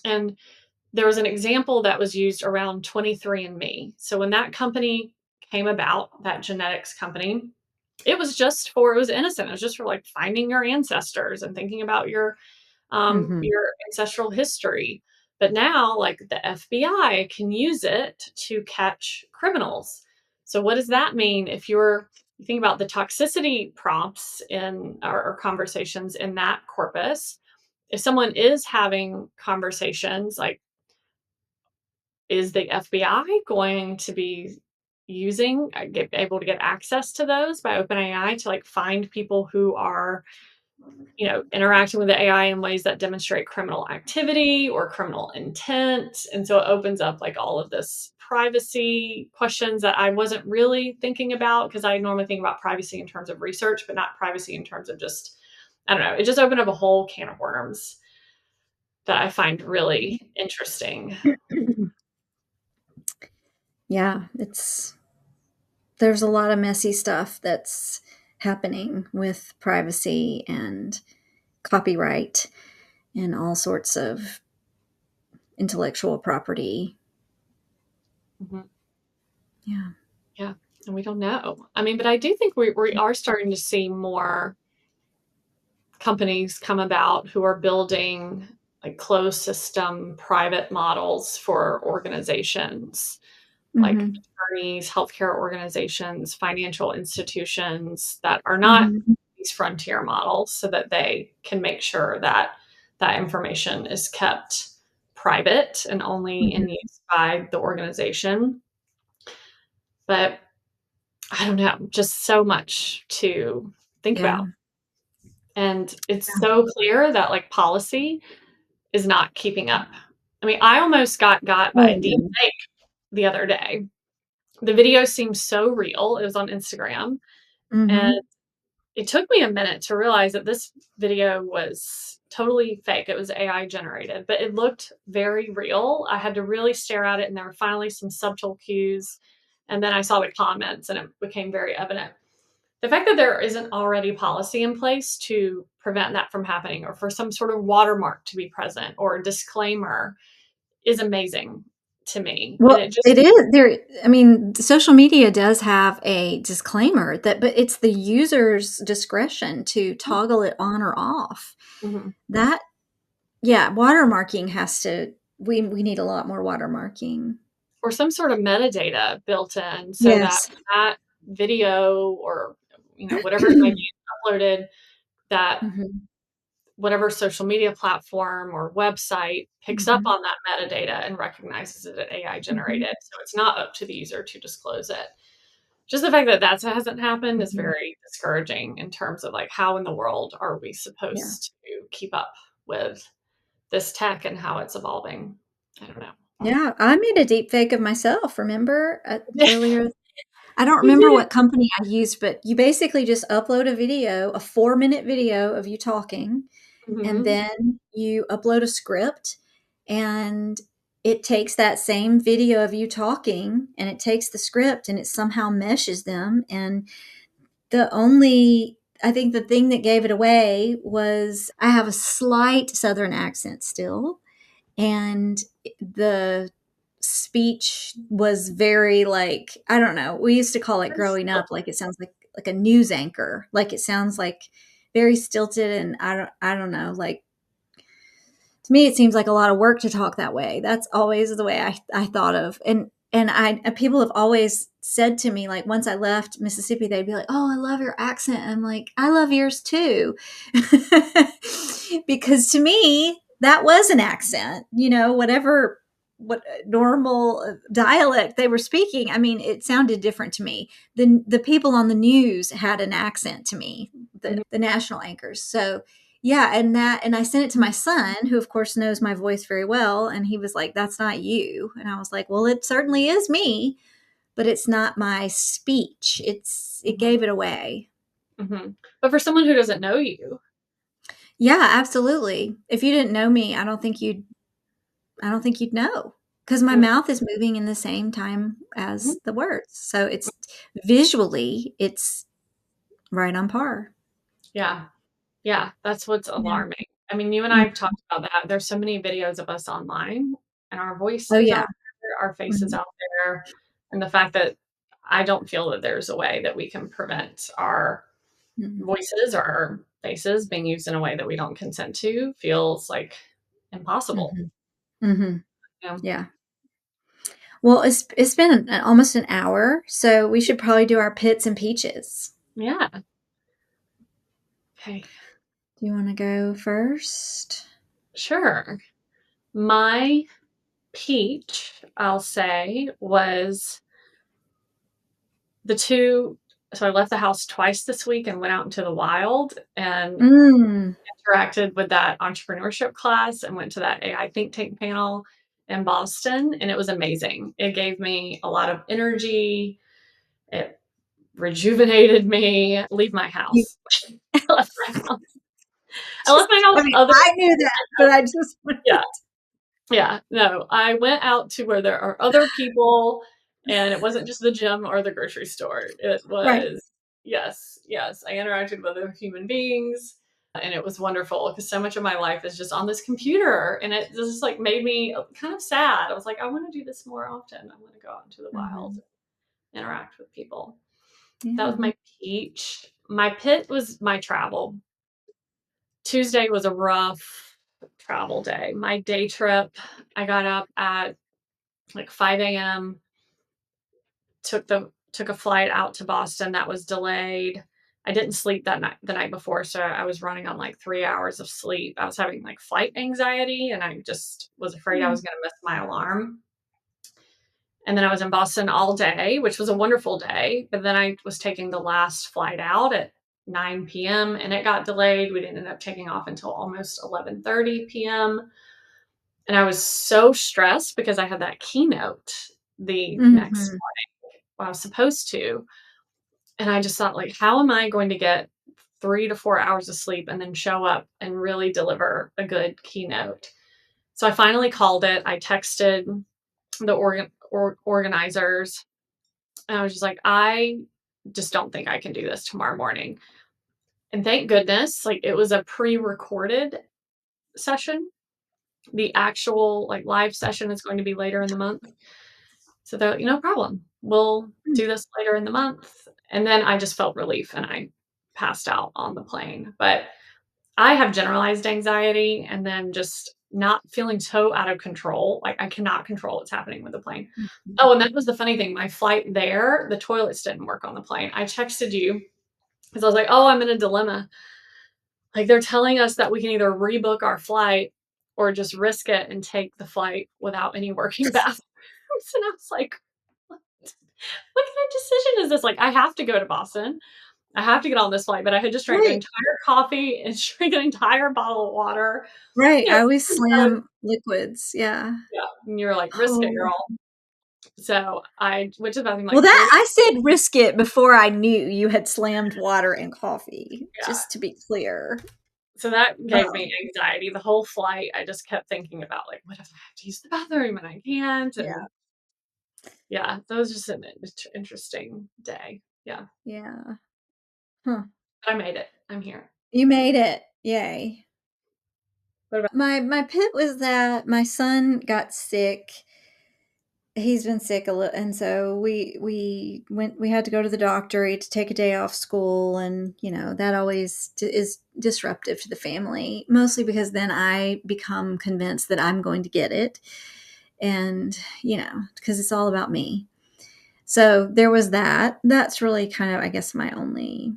Speaker 2: And there was an example that was used around 23andMe. So when that company came about, that genetics company, it was innocent. It was just for like finding your ancestors and thinking about
Speaker 1: Mm-hmm.
Speaker 2: your ancestral history. But now, like the FBI can use it to catch criminals. So what does that mean if you think about the toxicity prompts in or conversations in that corpus? If someone is having conversations like, is the FBI going to be able to get access to those by OpenAI to like find people who are, interacting with the AI in ways that demonstrate criminal activity or criminal intent? And so it opens up like all of this privacy questions that I wasn't really thinking about, because I normally think about privacy in terms of research, but not privacy in terms of just, I don't know. It just opened up a whole can of worms that I find really interesting.
Speaker 1: Yeah, there's a lot of messy stuff that's happening with privacy and copyright and all sorts of intellectual property.
Speaker 2: Mhm.
Speaker 1: Yeah.
Speaker 2: Yeah, and we don't know. I mean, but I do think we are starting to see more companies come about who are building like closed system private models for organizations, like
Speaker 1: Mm-hmm.
Speaker 2: attorneys, healthcare organizations, financial institutions that are not
Speaker 1: Mm-hmm.
Speaker 2: these frontier models, so that they can make sure that that information is kept private and only in
Speaker 1: Mm-hmm.
Speaker 2: use by the organization. But I don't know, just so much to think
Speaker 1: Yeah.
Speaker 2: about. And it's so clear that like policy is not keeping up. I mean, I almost got by
Speaker 1: Oh,
Speaker 2: a deep
Speaker 1: no.
Speaker 2: fake the other day. The video seemed so real. It was on Instagram. And
Speaker 1: Mm-hmm.
Speaker 2: it took me a minute to realize that this video was totally fake. It was AI generated, but it looked very real. I had to really stare at it, and there were finally some subtle cues. And then I saw the comments, and it became very evident. The fact that there isn't already policy in place to prevent that from happening, or for some sort of watermark to be present or a disclaimer, is amazing to me. And
Speaker 1: Well,
Speaker 2: it just
Speaker 1: it is there. I mean, social media does have a disclaimer but it's the user's discretion to toggle it on or off.
Speaker 2: Mhm.
Speaker 1: That, yeah, watermarking has to, we need a lot more watermarking.
Speaker 2: Or some sort of metadata built in so that
Speaker 1: Yes.
Speaker 2: that video or whatever it might be uploaded, that
Speaker 1: Mhm.
Speaker 2: whatever social media platform or website picks up
Speaker 1: Mhm.
Speaker 2: on that metadata and recognizes it as AI
Speaker 1: Mhm.
Speaker 2: generated. So it's not up to the user to disclose it. Just the fact that that hasn't happened is
Speaker 1: Mhm.
Speaker 2: very discouraging in terms of like, how in the world are we
Speaker 1: Yeah.
Speaker 2: supposed to keep up with this tech and how it's evolving? I don't know.
Speaker 1: Yeah, I made a deep fake of myself, remember, earlier. I don't
Speaker 2: You
Speaker 1: remember
Speaker 2: did.
Speaker 1: what company I used, but you basically just upload a video, a 4-minute video of you talking, and
Speaker 2: Mhm,
Speaker 1: then you upload a script, and it takes that same video of you talking, and it takes the script, and it somehow meshes them. And the only, I think the thing that gave it away was I have a slight Southern accent still, and the speech was very, like, I don't know, we used to call it
Speaker 2: very
Speaker 1: growing up, like, it sounds like a news anchor, like, it sounds like very stilted, and I don't know, like, to me it seems like a lot of work to talk that way. That's always the way I thought of. And I people have always said to me, like, once I left Mississippi, they'd be like, "Oh, I love your accent." I'm like, "I love yours too." Because to me, that was an accent, whatever, what normal dialect they were speaking. I mean, it sounded different to me. The people on the news had an accent to me,
Speaker 2: Mhm,
Speaker 1: the national anchors. So yeah, and I sent it to my son, who of course knows my voice very well, and he was like, "That's not you." And I was like, "Well, it certainly is me, but it's not my speech. It
Speaker 2: mhm,
Speaker 1: gave it away."
Speaker 2: mhm. But for someone who doesn't know you,
Speaker 1: Yeah, absolutely. If you didn't know me, I don't think you'd know. because my
Speaker 2: Mm,
Speaker 1: mouth is moving in the same time
Speaker 2: mhm.
Speaker 1: as the words. So it's visually, it's right on par.
Speaker 2: Yeah. Yeah, that's what's
Speaker 1: Yeah.
Speaker 2: alarming. I mean, you and I
Speaker 1: Mm.
Speaker 2: have talked about that. There's so many videos of us online, and our voice
Speaker 1: Oh,
Speaker 2: is
Speaker 1: yeah.
Speaker 2: out there, our face is
Speaker 1: Mhm.
Speaker 2: out there, and the fact that I don't feel that there's a way that we can prevent our
Speaker 1: Mhm.
Speaker 2: voices or our faces being used in a way that we don't consent to feels like impossible.
Speaker 1: Mhm. Mhm.
Speaker 2: You know?
Speaker 1: Yeah. Well, it's been almost an hour, so we should probably do our pits and peaches.
Speaker 2: Yeah. Okay.
Speaker 1: Do you wanna go first?
Speaker 2: Sure. My peach, I'll say, was the 2 so I left the house twice this week and went out into the wild and
Speaker 1: Mm.
Speaker 2: interacted with that entrepreneurship class and went to that AI think tank panel in Boston, and it was amazing. It gave me a lot of energy. It rejuvenated me. Leave my
Speaker 1: You
Speaker 2: house. I left my house. I left
Speaker 1: just
Speaker 2: my house
Speaker 1: I mean,
Speaker 2: other
Speaker 1: I knew that, but I just
Speaker 2: yeah.
Speaker 1: wanted
Speaker 2: Yeah, no, I went out to where there are other people, and it wasn't just the gym or the grocery store. It
Speaker 1: right.
Speaker 2: was yes, yes, I interacted with other human beings, and it was wonderful because so much of my life is just on this computer, and it just, like, made me, kind of sad. I was like, "I wanna do this more often. I wanna go out into the wild
Speaker 1: Mhm.
Speaker 2: and interact with people." That was
Speaker 1: Yeah.
Speaker 2: my peach. My pit was my travel. Tuesday was a rough travel day. My day trip, I got up at like 5 a.m., took a flight out to Boston that was delayed. I didn't sleep that night the night before, so I was running on like 3 hours of sleep. I was having like flight anxiety and I just was afraid I
Speaker 1: Mm.
Speaker 2: was gonna miss my alarm. And then I was in Boston all day, which was a wonderful day. But then I was taking the last flight out at 9 p.m. and it got delayed. We didn't end up taking off until almost 11:30 p.m. And I was so stressed because I had that keynote the next
Speaker 1: Mhm.
Speaker 2: well, I was supposed to. And I just thought, like, how am I going to get 3 to 4 hours of sleep and then show up and really deliver a good keynote? So I finally called it. I texted the organizers, and I was just like, I just don't think I can do this tomorrow morning. And thank goodness, like, it was a pre recorded session. The actual, like, live session is going to be later in the month. So they're like, no problem. We'll
Speaker 1: Mm.
Speaker 2: do this later in the month. And then I just felt relief and I passed out on the plane. But I have generalized anxiety and then just not feeling so out of control. Like I cannot control what's happening with the plane.
Speaker 1: Mhm.
Speaker 2: Oh, and that was the funny thing. My flight there, the toilets didn't work on the plane. I texted you because I was like, oh, I'm in a dilemma. Like they're telling us that we can either rebook our flight or just risk it and take the flight without any working bathrooms. And I was like, what kind of decision is this? Like, I have to go to Boston. I have to get on this flight, but I had just drank an
Speaker 1: Right.
Speaker 2: entire coffee and drank an entire bottle of water.
Speaker 1: Right.
Speaker 2: You know,
Speaker 1: I always
Speaker 2: I was
Speaker 1: slam liquids. Yeah.
Speaker 2: yeah, and you're like, "Risk it,
Speaker 1: Oh.
Speaker 2: girl." So, I went to the bathroom
Speaker 1: Well,
Speaker 2: like
Speaker 1: that
Speaker 2: 3
Speaker 1: I said risk it before I knew you had slammed water and coffee,
Speaker 2: yeah.
Speaker 1: just to be clear.
Speaker 2: So that gave
Speaker 1: Oh,
Speaker 2: me anxiety. The whole flight, I just kept thinking about, like, "What if I have to use the bathroom and I can't?"
Speaker 1: yeah.
Speaker 2: And yeah, that was just an interesting day. Yeah,
Speaker 1: Yeah. Huh.
Speaker 2: but I made it. I'm here.
Speaker 1: You made it. Yay.
Speaker 2: What about
Speaker 1: My pit was that my son got sick. He's been sick a little, and so we had to go to the doctor. He had to take a day off school, and that always is disruptive to the family. Mostly because then I become convinced that I'm going to get it, and because it's all about me. So there was that. That's really kind of, I guess, my only.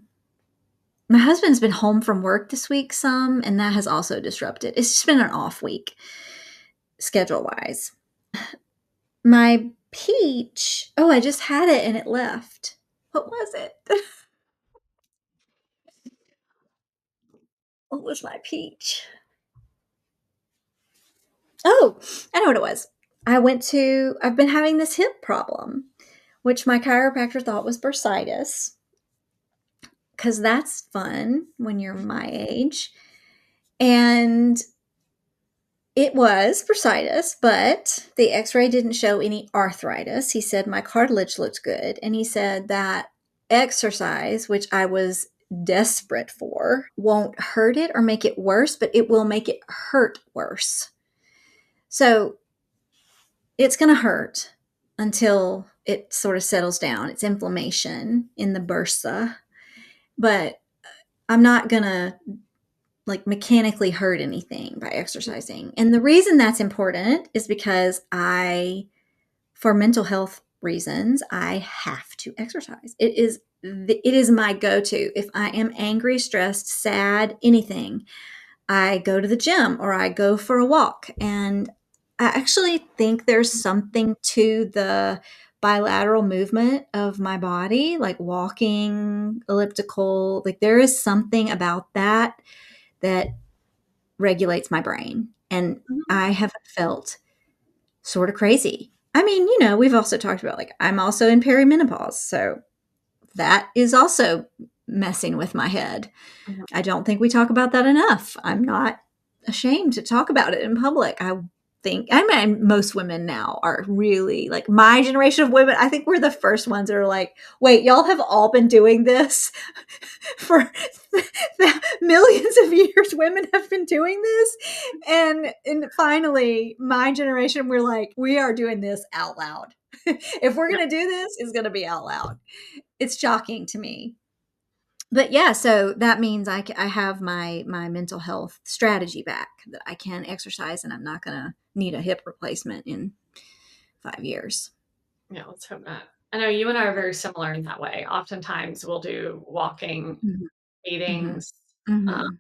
Speaker 1: My husband's been home from work this week some, and that has also disrupted. It's just been an off week schedule wise. My peach. Oh, I just had it and it left. What was it? What was my peach? Oh, I know what it was. I've been having this hip problem, which my chiropractor thought was bursitis, because that's fun when you're my age. And It was bursitis, but the x-ray didn't show any arthritis. He said my cartilage looked good, and he said that exercise, which I was desperate for, won't hurt it or make it worse, but it will make it hurt worse. So it's going to hurt until it sort of settles down. It's inflammation in the bursa, but I'm not going to like mechanically hurt anything by exercising. And the reason that's important is because for mental health reasons, I have to exercise. It is my go-to. If I am angry, stressed, sad, anything, I go to the gym or I go for a walk. And I actually think there's something to the bilateral movement of my body, like walking, elliptical. Like there is something about that regulates my brain. And
Speaker 2: Mhm.
Speaker 1: I have felt sort of crazy. I mean, we've also talked about like I'm also in perimenopause. So that is also messing with my head.
Speaker 2: Mhm.
Speaker 1: I don't think we talk about that enough. I'm not ashamed to talk about it in public. I mean, most women now are really like my generation of women. I think we're the first ones that are like, wait, y'all have all been doing this for millions of years. Women have been doing this. And finally, my generation, we're like, we are doing this out loud. If we're
Speaker 2: Yeah.
Speaker 1: going to do this, it's going to be out loud. It's shocking to me. But yeah, so that means I have my mental health strategy back, that I can exercise and I'm not going to need a hip replacement in 5 years.
Speaker 2: Yeah, let's hope not. I know you and I are very similar in that way. Oftentimes we'll do walking
Speaker 1: Mhm. Mhm.
Speaker 2: meetings. Uh,
Speaker 1: Mhm.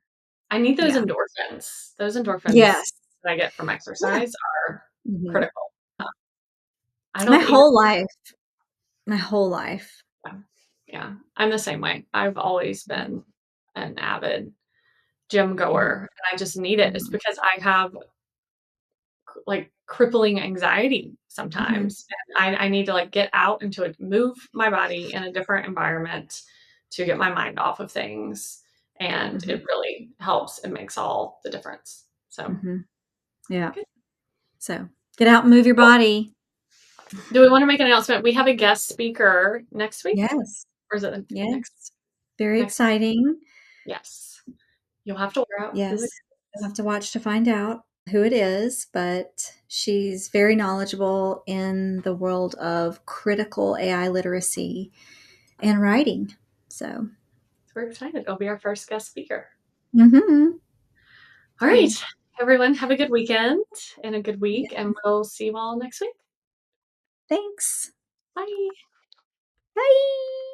Speaker 2: I need those
Speaker 1: Yeah.
Speaker 2: endorphins. Those endorphins
Speaker 1: Yes.
Speaker 2: that I get from
Speaker 1: Yeah.
Speaker 2: exercise are
Speaker 1: Mhm.
Speaker 2: critical. Uh, I
Speaker 1: My
Speaker 2: don't even
Speaker 1: whole life. My whole life.
Speaker 2: yeah, yeah, I'm the same way. I've always been an avid gym
Speaker 1: Mhm.
Speaker 2: goer, and I just need it. It's
Speaker 1: Mhm.
Speaker 2: because I have like crippling anxiety
Speaker 1: Mhm.
Speaker 2: sometimes. And I need to like get out into it, move my body in a different environment to get my mind off of things. And
Speaker 1: Mhm.
Speaker 2: it really helps. It makes all the difference. So
Speaker 1: Mhm. Yeah.
Speaker 2: good.
Speaker 1: So get out and move your
Speaker 2: Well,
Speaker 1: body.
Speaker 2: do we want to make an announcement? We have a guest speaker next week,
Speaker 1: Yes.
Speaker 2: or is it the next
Speaker 1: Yes. Very
Speaker 2: next?
Speaker 1: exciting.
Speaker 2: Yes, you'll have to wear out who it
Speaker 1: Yes. You'll
Speaker 2: is.
Speaker 1: have to watch to find out who it is, but she's very knowledgeable in the world of critical AI literacy and writing. So,
Speaker 2: So we're excited. It'll be our first guest speaker.
Speaker 1: mhm.
Speaker 2: All right,
Speaker 1: So,
Speaker 2: everyone, have a good weekend and a good
Speaker 1: yeah.
Speaker 2: week, and we'll see you all next week.
Speaker 1: Thanks.
Speaker 2: Bye.
Speaker 1: Bye.